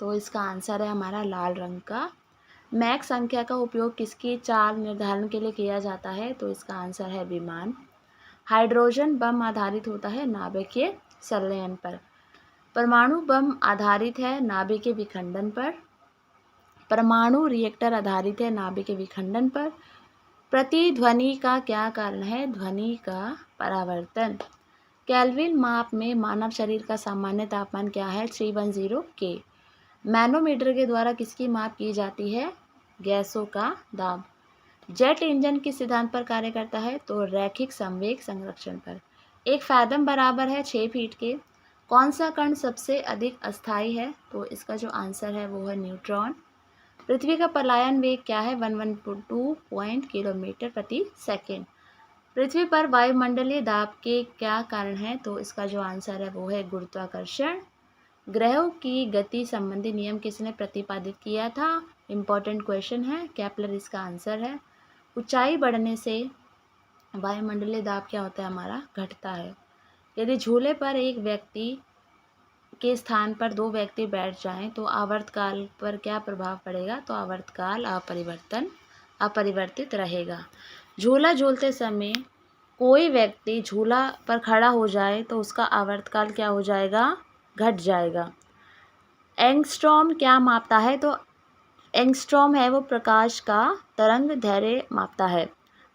तो इसका आंसर है हमारा लाल रंग का। मैक संख्या का उपयोग किसकी चाल निर्धारण के लिए किया जाता है? तो इसका आंसर है विमान। हाइड्रोजन बम आधारित होता है नाभिकीय संलयन पर। परमाणु बम आधारित है नाभिकीय विखंडन पर। परमाणु रिएक्टर आधारित है नाभिकीय विखंडन पर। प्रतिध्वनि का क्या कारण है? ध्वनि का परावर्तन। केल्विन माप में मानव शरीर का सामान्य तापमान क्या है? 310 K। मैनोमीटर के द्वारा किसकी माप की जाती है? गैसों का दाब। जेट इंजन किस सिद्धांत पर कार्य करता है? तो रैखिक संवेग संरक्षण पर। एक फैदम बराबर है 6 फीट के। कौन सा कण सबसे अधिक अस्थायी है? तो इसका जो आंसर है वो है न्यूट्रॉन। पृथ्वी का पलायन वेग क्या है? 112 किलोमीटर प्रति सेकेंड। पृथ्वी पर वायुमंडलीय दाब के क्या कारण है? तो इसका जो आंसर है वो है गुरुत्वाकर्षण। ग्रहों की गति संबंधी नियम किसने प्रतिपादित किया था? इम्पॉर्टेंट क्वेश्चन है, केपलर इसका आंसर है। ऊंचाई बढ़ने से वायुमंडलीय दाब क्या होता है? हमारा घटता है। यदि झूले पर एक व्यक्ति के स्थान पर 2 व्यक्ति बैठ जाएं तो आवर्तकाल पर क्या प्रभाव पड़ेगा? तो आवर्तकाल अपरिवर्तित रहेगा। झूला झूलते समय कोई व्यक्ति झूला पर खड़ा हो जाए तो उसका आवर्तकाल क्या हो जाएगा? घट जाएगा। एंगस्ट्रॉम क्या मापता है? तो एंगस्ट्रॉम है वो प्रकाश का तरंग दैर्घ्य मापता है।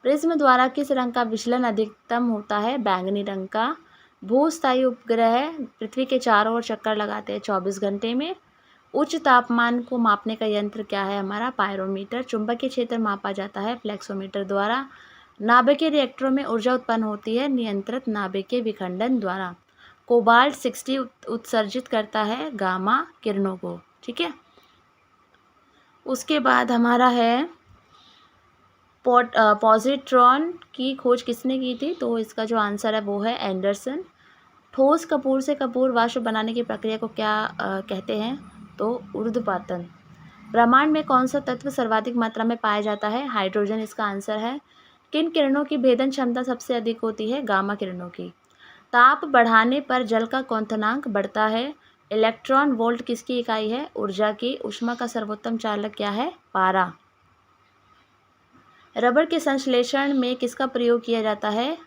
प्रिज्म द्वारा किस रंग का विचलन अधिकतम होता है? बैंगनी रंग का। भूस्थायी उपग्रह पृथ्वी के चारों ओर चक्कर लगाते हैं 24 घंटे में। उच्च तापमान को मापने का यंत्र क्या है? हमारा पायरोमीटर। चुंबकीय क्षेत्र मापा जाता है फ्लेक्सोमीटर द्वारा। नाभिकीय रिएक्टरों में ऊर्जा उत्पन्न होती है नियंत्रित नाभिकीय विखंडन द्वारा। कोबाल्ट 60 उत्सर्जित करता है गामा किरणों को। ठीक है, उसके बाद हमारा है पॉजिट्रॉन की खोज किसने की थी? तो इसका जो आंसर है वो है एंडरसन। ठोस कपूर से कपूर वाष्प बनाने की प्रक्रिया को क्या कहते हैं? तो ऊर्ध्वपातन। ब्रह्मांड में कौन सा तत्व सर्वाधिक मात्रा में पाया जाता है? हाइड्रोजन इसका आंसर है। किन किरणों की भेदन क्षमता सबसे अधिक होती है? गामा किरणों की। ताप बढ़ाने पर जल का क्वथनांक बढ़ता है। इलेक्ट्रॉन वोल्ट किसकी इकाई है? ऊर्जा की। ऊष्मा का सर्वोत्तम चालक क्या है? पारा। रबर के संश्लेषण में किसका प्रयोग किया जाता है?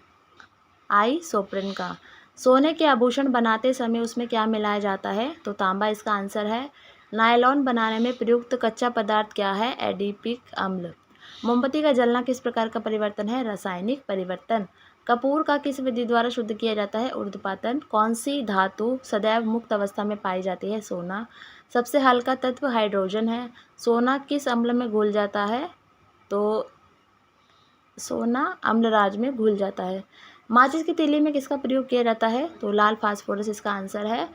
आइसोप्रीन का। सोने के आभूषण बनाते समय उसमें क्या मिलाया जाता है? तो तांबा इसका आंसर है। नायलॉन बनाने में प्रयुक्त कच्चा पदार्थ क्या है? एडिपिक अम्ल। मोमबत्ती का जलना किस प्रकार का परिवर्तन है? रासायनिक परिवर्तन। कपूर का किस विधि द्वारा शुद्ध किया जाता है? ऊर्ध्वपातन। कौन सी धातु सदैव मुक्त अवस्था में पाई जाती है? सोना। सबसे हल्का तत्व हाइड्रोजन है। सोना किस अम्ल में घुल जाता है? तो सोना अम्लराज में घुल जाता है। माचिस की तीली में किसका प्रयोग किया जाता है? तो लाल फास्फोरस इसका आंसर है।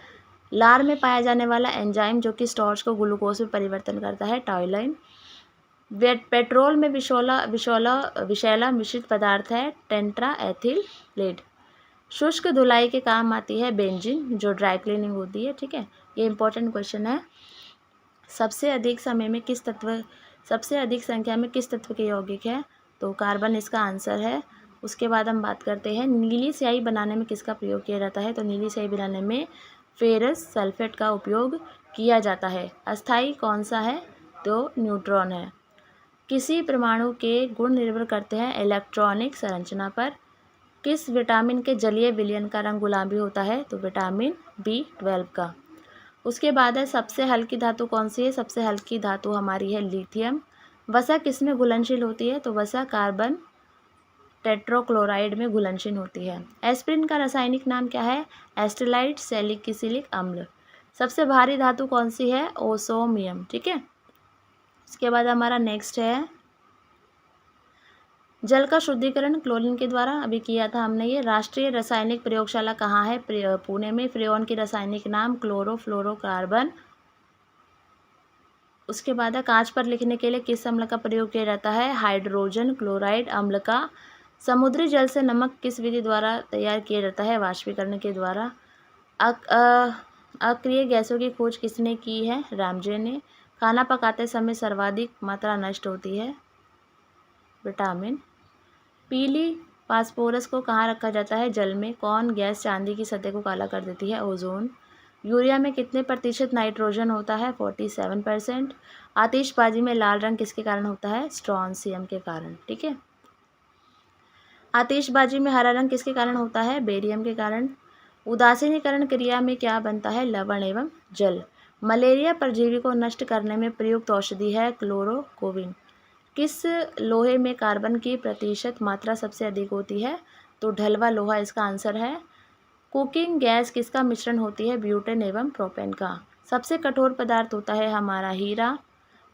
लार में पाया जाने वाला एंजाइम जो कि स्टार्च को ग्लूकोज में परिवर्तन करता है? टॉयलाइन। पेट्रोल में विषैला मिश्रित पदार्थ है? टेंट्रा एथिल लेड। शुष्क धुलाई के काम आती है बेंजीन जो ड्राई क्लीनिंग होती है। ठीक है, ये इंपॉर्टेंट क्वेश्चन है। सबसे अधिक संख्या में किस तत्व के यौगिक है? तो कार्बन इसका आंसर है। उसके बाद हम बात करते हैं नीली स्याही बनाने में किसका प्रयोग किया जाता है? तो नीली स्याही बनाने में फेरस सल्फेट का उपयोग किया जाता है। अस्थायी कौन सा है? तो न्यूट्रॉन है। किसी परमाणु के गुण निर्भर करते हैं इलेक्ट्रॉनिक संरचना पर। किस विटामिन के जलीय विलयन का रंग गुलाबी होता है? तो विटामिन B12 का। उसके बाद है सबसे हल्की धातु कौन सी है? सबसे हल्की धातु हमारी है लिथियम। वसा किसमें घुलनशील होती है? तो वसा कार्बन टेट्राक्लोराइड में घुलनशील होती है। एस्पिरिन का रासायनिक नाम क्या है? एस्टेलाइट सैलिसिलिक अम्ल। सबसे भारी धातु कौन सी है? ओसोमियम। ठीक है, उसके बाद हमारा नेक्स्ट है जल का शुद्धिकरण क्लोरीन के द्वारा अभी किया था हमने। ये राष्ट्रीय रासायनिक प्रयोगशाला कहाँ है? पुणे में। फ्रेऑन की रासायनिक नाम क्लोरोफ्लोरोकार्बन। उसके बाद है कांच पर लिखने के लिए किस अम्ल का प्रयोग किया जाता है? हाइड्रोजन क्लोराइड अम्ल का। समुद्री जल से नमक किस विधि द्वारा तैयार किया जाता है? वाष्पीकरण के द्वारा। अक्रिय गैसों की खोज किसने की है? रामजे ने। खाना पकाते समय सर्वाधिक मात्रा नष्ट होती है? विटामिन। पीली फास्फोरस को कहाँ रखा जाता है? जल में। कौन गैस चांदी की सतह को काला कर देती है? ओजोन। यूरिया में कितने प्रतिशत नाइट्रोजन होता है? 47%। आतिशबाजी में लाल रंग किसके कारण होता है? स्ट्रोंशियम के कारण। ठीक है। आतिशबाजी में हरा रंग किसके कारण होता है? बेरियम के कारण। उदासीनीकरण क्रिया में क्या बनता है? लवण एवं जल। मलेरिया परजीवी को नष्ट करने में प्रयुक्त औषधि है क्लोरोक्विन। किस लोहे में कार्बन की प्रतिशत मात्रा सबसे अधिक होती है? तो ढलवा लोहा इसका आंसर है। कुकिंग गैस किसका मिश्रण होती है? ब्यूटेन एवं प्रोपेन का। सबसे कठोर पदार्थ होता है हमारा हीरा।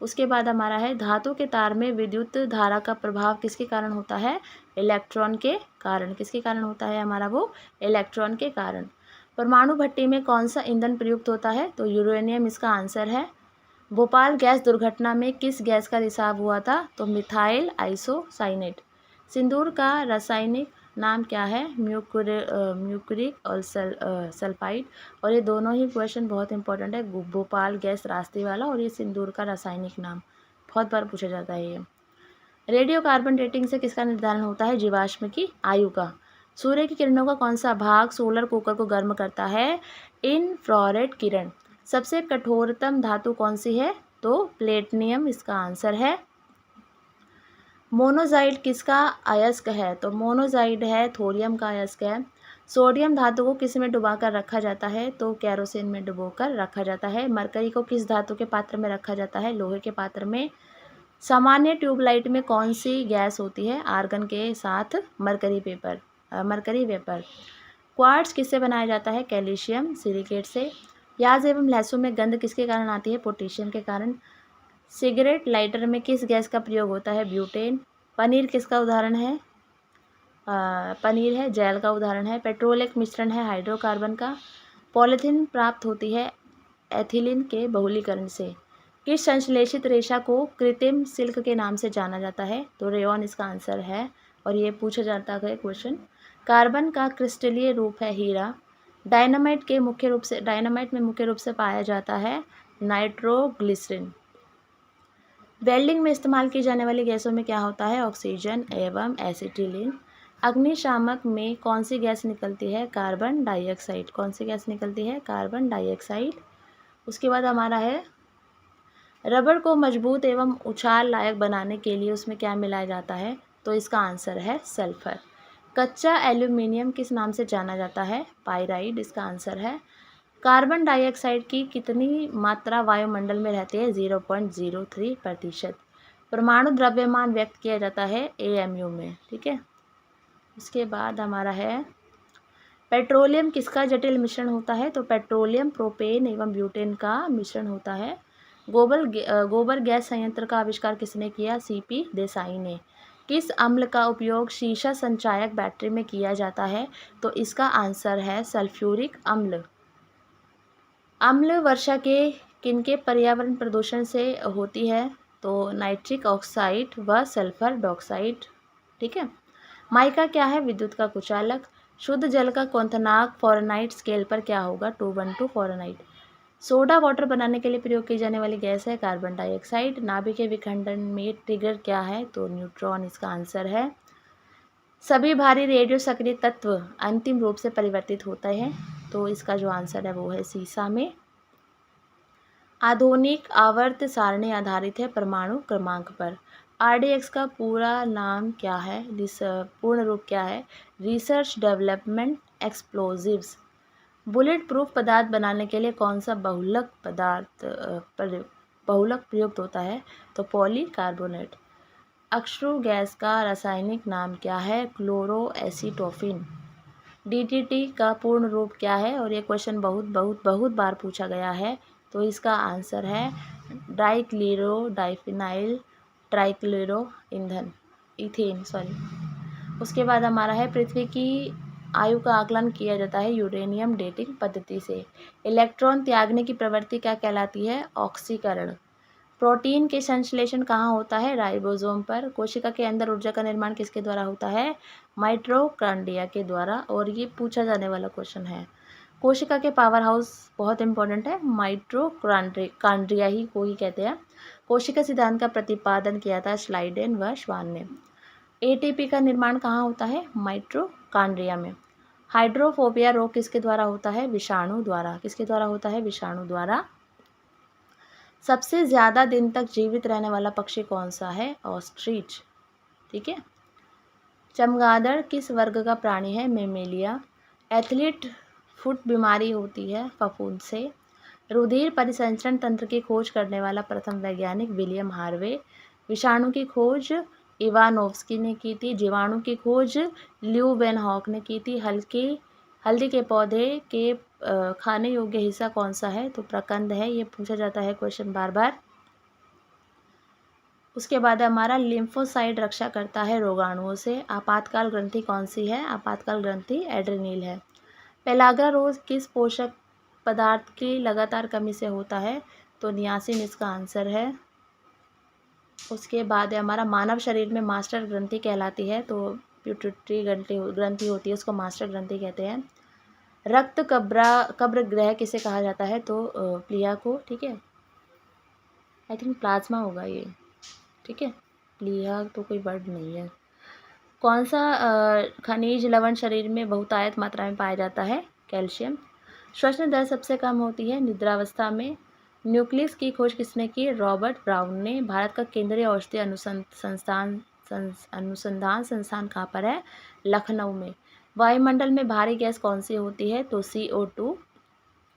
उसके बाद हमारा है धातु के तार में विद्युत धारा का प्रभाव किसके कारण होता है? इलेक्ट्रॉन के कारण। किसके कारण होता है हमारा? वो इलेक्ट्रॉन के कारण। परमाणु भट्टी में कौन सा ईंधन प्रयुक्त होता है? तो यूरेनियम इसका आंसर है। भोपाल गैस दुर्घटना में किस गैस का रिसाव हुआ था? तो मिथाइल आइसोसाइनेट। सिंदूर का रासायनिक नाम क्या है? म्यूक्रिक और सल्फाइड। और ये दोनों ही क्वेश्चन बहुत इंपॉर्टेंट है, भोपाल गैस रास्ते वाला और ये सिंदूर का रासायनिक नाम बहुत बार पूछा जाता है ये। रेडियो कार्बन डेटिंग से किसका निर्धारण होता है? जीवाश्म की आयु का। सूर्य की किरणों का कौन सा भाग सोलर कुकर को गर्म करता है? इंफ्रारेड किरण। सबसे कठोरतम धातु कौन सी है? तो प्लेटिनियम इसका आंसर है। मोनोजाइड किसका अयस्क है? तो मोनोजाइड है थोरियम का अयस्क है। सोडियम धातु को किस में डुबाकर रखा जाता है? तो केरोसिन में डुबोकर रखा जाता है। मरकरी को किस धातु के पात्र में रखा जाता है? लोहे के पात्र में। सामान्य ट्यूबलाइट में कौन सी गैस होती है? आर्गन के साथ मरकरी वेपर। क्वार्ट्ज किससे बनाया जाता है? कैल्शियम सिलिकेट से। प्याज एवं लहसुन में गंध किसके कारण आती है? पोटेशियम के कारण। सिगरेट लाइटर में किस गैस का प्रयोग होता है? ब्यूटेन। पनीर किसका उदाहरण है? पनीर है जेल का उदाहरण है। पेट्रोल एक मिश्रण है हाइड्रोकार्बन का। पॉलीथीन प्राप्त होती है एथिलीन के बहुलीकरण से। किस संश्लेषित रेशा को कृत्रिम सिल्क के नाम से जाना जाता है? तो रेयॉन इसका आंसर है और ये पूछा जाता है क्वेश्चन। कार्बन का क्रिस्टलीय रूप है हीरा। डायनामाइट में मुख्य रूप से पाया जाता है नाइट्रोग्लिसरीन। वेल्डिंग में इस्तेमाल की जाने वाली गैसों में क्या होता है? ऑक्सीजन एवं एसिटिलीन। अग्निशामक में कौन सी गैस निकलती है? Carbon dioxide. कौन सी गैस निकलती है? Carbon dioxide. उसके बाद हमारा है रबर को मजबूत एवं उछाल लायक बनाने के लिए उसमें क्या मिलाया जाता है? तो इसका आंसर है सल्फर। कच्चा एल्यूमिनियम किस नाम से जाना जाता है? पाइराइड इसका आंसर है। कार्बन डाइऑक्साइड की कितनी मात्रा वायुमंडल में रहती है? 0.03%। परमाणु द्रव्यमान व्यक्त किया जाता है AMU में। ठीक है। उसके बाद हमारा है पेट्रोलियम किसका जटिल मिश्रण होता है? तो पेट्रोलियम प्रोपेन एवं ब्यूटेन का मिश्रण होता है। गोबर गैस संयंत्र का आविष्कार किसने किया? CP देसाई ने। किस अम्ल का उपयोग शीशा संचायक बैटरी में किया जाता है? तो इसका आंसर है सल्फ्यूरिक अम्ल। अम्ल वर्षा के किनके पर्यावरण प्रदूषण से होती है? तो नाइट्रिक ऑक्साइड व सल्फर डाइऑक्साइड। ठीक है। माइका क्या है? विद्युत का कुचालक। शुद्ध जल का क्वथनांक फ़ारेनहाइट स्केल पर क्या होगा? 212 फ़ारेनहाइट। सोडा वाटर बनाने के लिए प्रयोग की जाने वाली गैस है कार्बन डाइऑक्साइड। नाभिक के विखंडन में ट्रिगर क्या है? तो न्यूट्रॉन इसका आंसर है। सभी भारी रेडियो सक्रिय तत्व अंतिम रूप से परिवर्तित होते हैं, तो इसका जो आंसर है वो है सीसा में। आधुनिक आवर्त सारणी आधारित है परमाणु क्रमांक पर। RDX का पूरा नाम क्या है? पूर्ण रूप क्या है? Research development explosives. Bullet proof पदार्थ बनाने के लिए कौन सा बहुलक प्रयुक्त होता है? तो पॉलीकार्बोनेट। अश्रु गैस का रासायनिक नाम क्या है? क्लोरोएसीटोफिन। DDT का पूर्ण रूप क्या है? और ये क्वेश्चन बहुत बार पूछा गया है, तो इसका आंसर है डाइक्लोरोडाइफिनाइल ट्राइक्लोरो इथेन। उसके बाद हमारा है पृथ्वी की आयु का आकलन किया जाता है यूरेनियम डेटिंग पद्धति से। इलेक्ट्रॉन त्यागने की प्रवृत्ति क्या कहलाती है? ऑक्सीकरण। प्रोटीन के संश्लेषण कहाँ होता है? राइबोसोम पर। कोशिका के अंदर ऊर्जा का निर्माण किसके द्वारा होता है? माइटोकॉन्ड्रिया के द्वारा। और ये पूछा जाने वाला क्वेश्चन है। कोशिका के पावर हाउस बहुत इंपॉर्टेंट है, माइटोकॉन्ड्रिया ही को ही कहते हैं। कोशिका सिद्धांत का प्रतिपादन किया था श्लाइडेन व श्वान ने। एटीपी का निर्माण कहाँ होता है? माइटोकॉन्ड्रिया में। हाइड्रोफोबिया रोग किसके द्वारा होता है? विषाणु द्वारा। किसके द्वारा होता है? विषाणु द्वारा। सबसे ज़्यादा दिन तक जीवित रहने वाला पक्षी कौन सा है? ऑस्ट्रिच। ठीक है। चमगादड़ किस वर्ग का प्राणी है? मेमेलिया। एथलीट फुट बीमारी होती है फफूंद से। रुधिर परिसंचरण तंत्र की खोज करने वाला प्रथम वैज्ञानिक विलियम हार्वे। विषाणु की खोज इवानोव्स्की ने की थी। जीवाणु की खोज ल्यू वेन हॉक ने की थी। हल्दी के पौधे के खाने योग्य हिस्सा कौन सा है? तो प्रकंद है। ये पूछा जाता है क्वेश्चन बार बार। उसके बाद हमारा लिम्फोसाइट रक्षा करता है रोगाणुओं से। आपातकाल ग्रंथि कौन सी है? आपातकाल ग्रंथि एड्रेनिल है। पेलाग्रा रोग किस पोषक पदार्थ की लगातार कमी से होता है? तो नियासिन इसका आंसर है। उसके बाद हमारा मानव शरीर में मास्टर ग्रंथि कहलाती है, तो प्यूटिट्री ग्रंथि होती है, उसको मास्टर ग्रंथि कहते हैं। रक्त कब्र ग्रह किसे कहा जाता है? तो प्लिया को। ठीक है, आई थिंक प्लाज्मा होगा ये। ठीक है, प्लिया तो कोई वर्ड नहीं है। कौन सा खनिज लवण शरीर में बहुतायत मात्रा में पाया जाता है? कैल्शियम। श्वसन दर सबसे कम होती है निद्रावस्था में। न्यूक्लियस की खोज किसने की? रॉबर्ट ब्राउन ने। भारत का केंद्रीय औषधि अनुसंधान संस्थान कहाँ पर है? लखनऊ में। वायुमंडल में भारी गैस कौन सी होती है? तो CO2।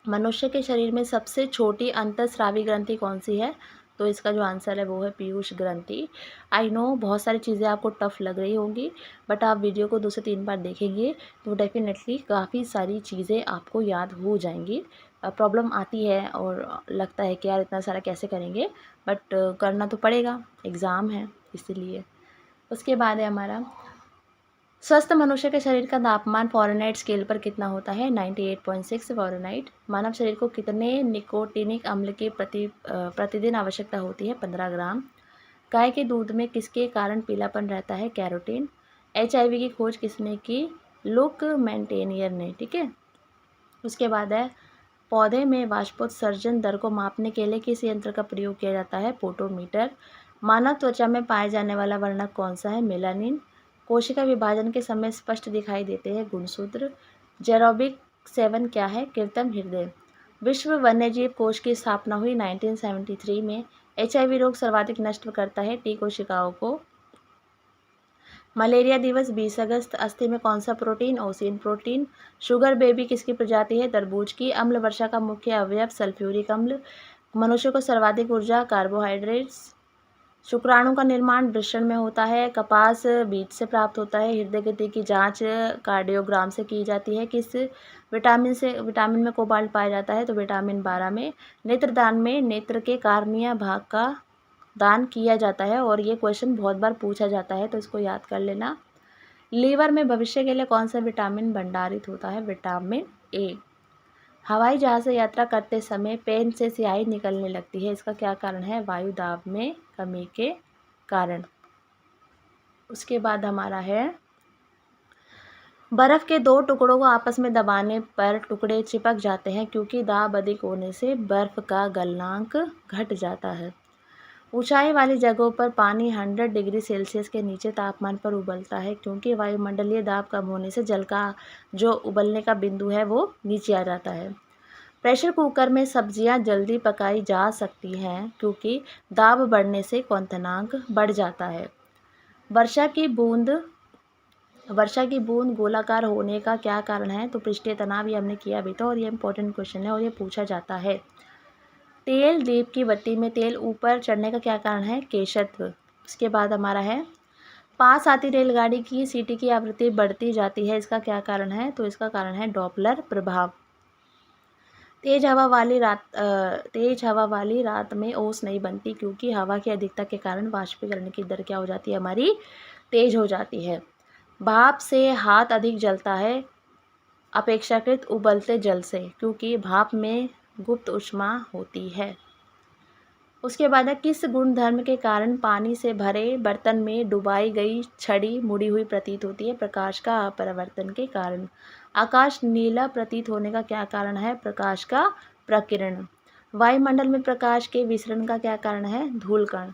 मनुष्य के शरीर में सबसे छोटी अंतःस्रावी ग्रंथि कौन सी है? तो इसका जो आंसर है वो है पीयूष ग्रंथि। आई नो बहुत सारी चीज़ें आपको टफ लग रही होंगी, बट आप वीडियो को 2 से 3 बार देखेंगे तो डेफिनेटली काफ़ी सारी चीज़ें आपको याद हो जाएंगी। प्रॉब्लम आती है और लगता है कि यार इतना सारा कैसे करेंगे, बट करना तो पड़ेगा, एग्ज़ाम है इसीलिए। उसके बाद है हमारा स्वस्थ मनुष्य के शरीर का तापमान फ़ारेनहाइट स्केल पर कितना होता है? 98.6 फ़ारेनहाइट। मानव शरीर को कितने निकोटिनिक अम्ल की प्रतिदिन आवश्यकता होती है? 15 ग्राम। गाय के दूध में किसके कारण पीलापन रहता है? कैरोटीन। HIV की खोज किसने की? लुक मेंटेनियर ने। ठीक है। उसके बाद है पौधे में वाष्पोत्सर्जन दर को मापने के लिए किस यंत्र का प्रयोग किया जाता है? पोटोमीटर। मानव त्वचा में पाए जाने वाला वर्णक कौन सा है? मेलानिन। कोशिका विभाजन के समय स्पष्ट दिखाई देते हैं गुणसूत्र। जेरोबिक 7 क्या है? कृत्रिम हृदय। विश्व वन्यजीव कोष की स्थापना हुई 1973 में। HIV रोग सर्वाधिक नष्ट करता है T कोशिकाओं को। मलेरिया दिवस 20 अगस्त। अस्थि में कौन सा प्रोटीन? ओसिन प्रोटीन। शुगर बेबी किसकी प्रजाति है? तरबूज की। अम्ल वर्षा का मुख्य अवयव सल्फ्यूरिक अम्ल। मनुष्य को सर्वाधिक ऊर्जा कार्बोहाइड्रेट्स। शुक्राणु का निर्माण वृषण में होता है। कपास बीज से प्राप्त होता है। हृदय गति की जांच कार्डियोग्राम से की जाती है। किस विटामिन में कोबाल्ट पाया जाता है? तो विटामिन 12 में। नेत्रदान में नेत्र के कार्निया भाग का दान किया जाता है, और ये क्वेश्चन बहुत बार पूछा जाता है, तो इसको याद कर लेना। लीवर में भविष्य के लिए कौन सा विटामिन भंडारित होता है? Vitamin A। हवाई जहाज से यात्रा करते समय पेन से स्याही निकलने लगती है, इसका क्या कारण है? वायु दाब में कमी के कारण। उसके बाद हमारा है बर्फ के 2 टुकड़ों को आपस में दबाने पर टुकड़े चिपक जाते हैं क्योंकि दाब अधिक होने से बर्फ का गलनांक घट जाता है। ऊंचाई वाली जगहों पर पानी 100 डिग्री सेल्सियस के नीचे तापमान पर उबलता है क्योंकि वायुमंडलीय दाब कम होने से जल का जो उबलने का बिंदु है वो नीचे आ जाता है। प्रेशर कुकर में सब्जियां जल्दी पकाई जा सकती हैं क्योंकि दाब बढ़ने से क्वथनांक बढ़ जाता है। वर्षा की बूंद गोलाकार होने का क्या कारण है? तो पृष्ठीय तनाव, ये हमने किया भी था और ये इंपॉर्टेंट क्वेश्चन है और ये पूछा जाता है। तेल दीप की बत्ती में तेल ऊपर चढ़ने का क्या कारण है? केशत्व। उसके बाद हमारा है पास आती रेलगाड़ी की सीटी की आवृत्ति बढ़ती जाती है, इसका क्या कारण है? तो इसका कारण है डॉपलर प्रभाव। तेज हवा वाली रात में ओस नहीं बनती क्योंकि हवा की अधिकता के कारण वाष्पीकरण की दर क्या हो जाती है? हमारी तेज हो जाती है। भाप से हाथ अधिक जलता है अपेक्षाकृत उबलते जल से क्योंकि भाप में गुप्त ऊष्मा होती है। उसके बाद है किस गुणधर्म के कारण पानी से भरे बर्तन में डुबाई गई छड़ी मुड़ी हुई प्रतीत होती है? प्रकाश का अपरावर्तन के कारण। आकाश नीला प्रतीत होने का क्या कारण है? प्रकाश का प्रकीर्ण। वायुमंडल में प्रकाश के विसरण का क्या कारण है? धूल कण।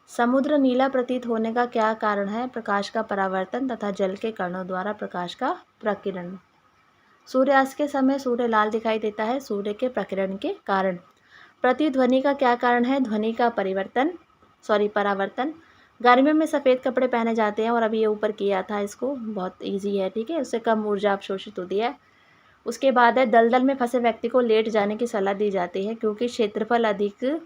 समुद्र नीला प्रतीत होने का क्या कारण है? प्रकाश का परावर्तन तथा जल के कणों द्वारा प्रकाश का प्रकीर्ण। सूर्यास्त के समय सूर्य लाल दिखाई देता है सूर्य के प्रकीर्ण के कारण। प्रतिध्वनि का क्या कारण है? ध्वनि का परावर्तन। गर्मियों में सफ़ेद कपड़े पहने जाते हैं और अभी ये ऊपर किया था इसको, बहुत इजी है, ठीक है, उससे कम ऊर्जा अवशोषित होती है। उसके बाद है दलदल में फंसे व्यक्ति को लेट जाने की सलाह दी जाती है क्योंकि क्षेत्रफल अधिक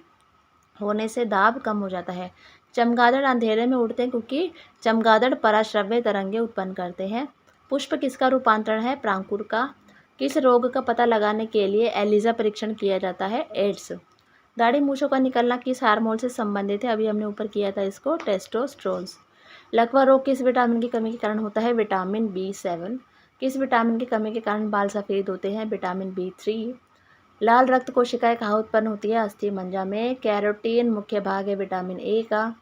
होने से दाब कम हो जाता है। चमगादड़ अंधेरे में उड़ते हैं क्योंकि चमगादड़ पराश्रव्य तरंगें उत्पन्न करते हैं। पुष्प किसका रूपांतरण है? प्रांकुर का। किस रोग का पता लगाने के लिए एलिजा परीक्षण किया जाता है? एड्स। दाढ़ी मूछों का निकलना किस हार्मोन से संबंधित है? अभी हमने ऊपर किया था इसको, टेस्टोस्टेरोन। लकवा रोग किस विटामिन की कमी के कारण होता है? Vitamin B7। किस विटामिन की कमी के कारण बाल सफ़ेद होते हैं? Vitamin B3। लाल रक्त कोशिकाएं कहाँ उत्पन्न होती है? अस्थि मज्जा में। कैरोटीन मुख्य भाग है विटामिन ए का।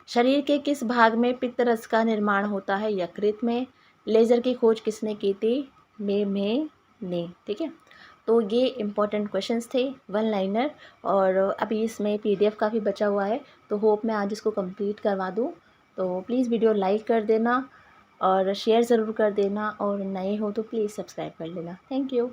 शरीर के किस भाग में पित्त रस का निर्माण होता है? यकृत में। लेज़र की खोज किसने की थी? में ने, ठीक है। तो ये इंपॉर्टेंट क्वेश्चंस थे, वन लाइनर, और अभी इसमें PDF काफ़ी बचा हुआ है, तो होप मैं आज इसको कंप्लीट करवा दूँ। तो प्लीज़ वीडियो लाइक कर देना और शेयर ज़रूर कर देना, और नए हो तो प्लीज़ सब्सक्राइब कर लेना। Thank you.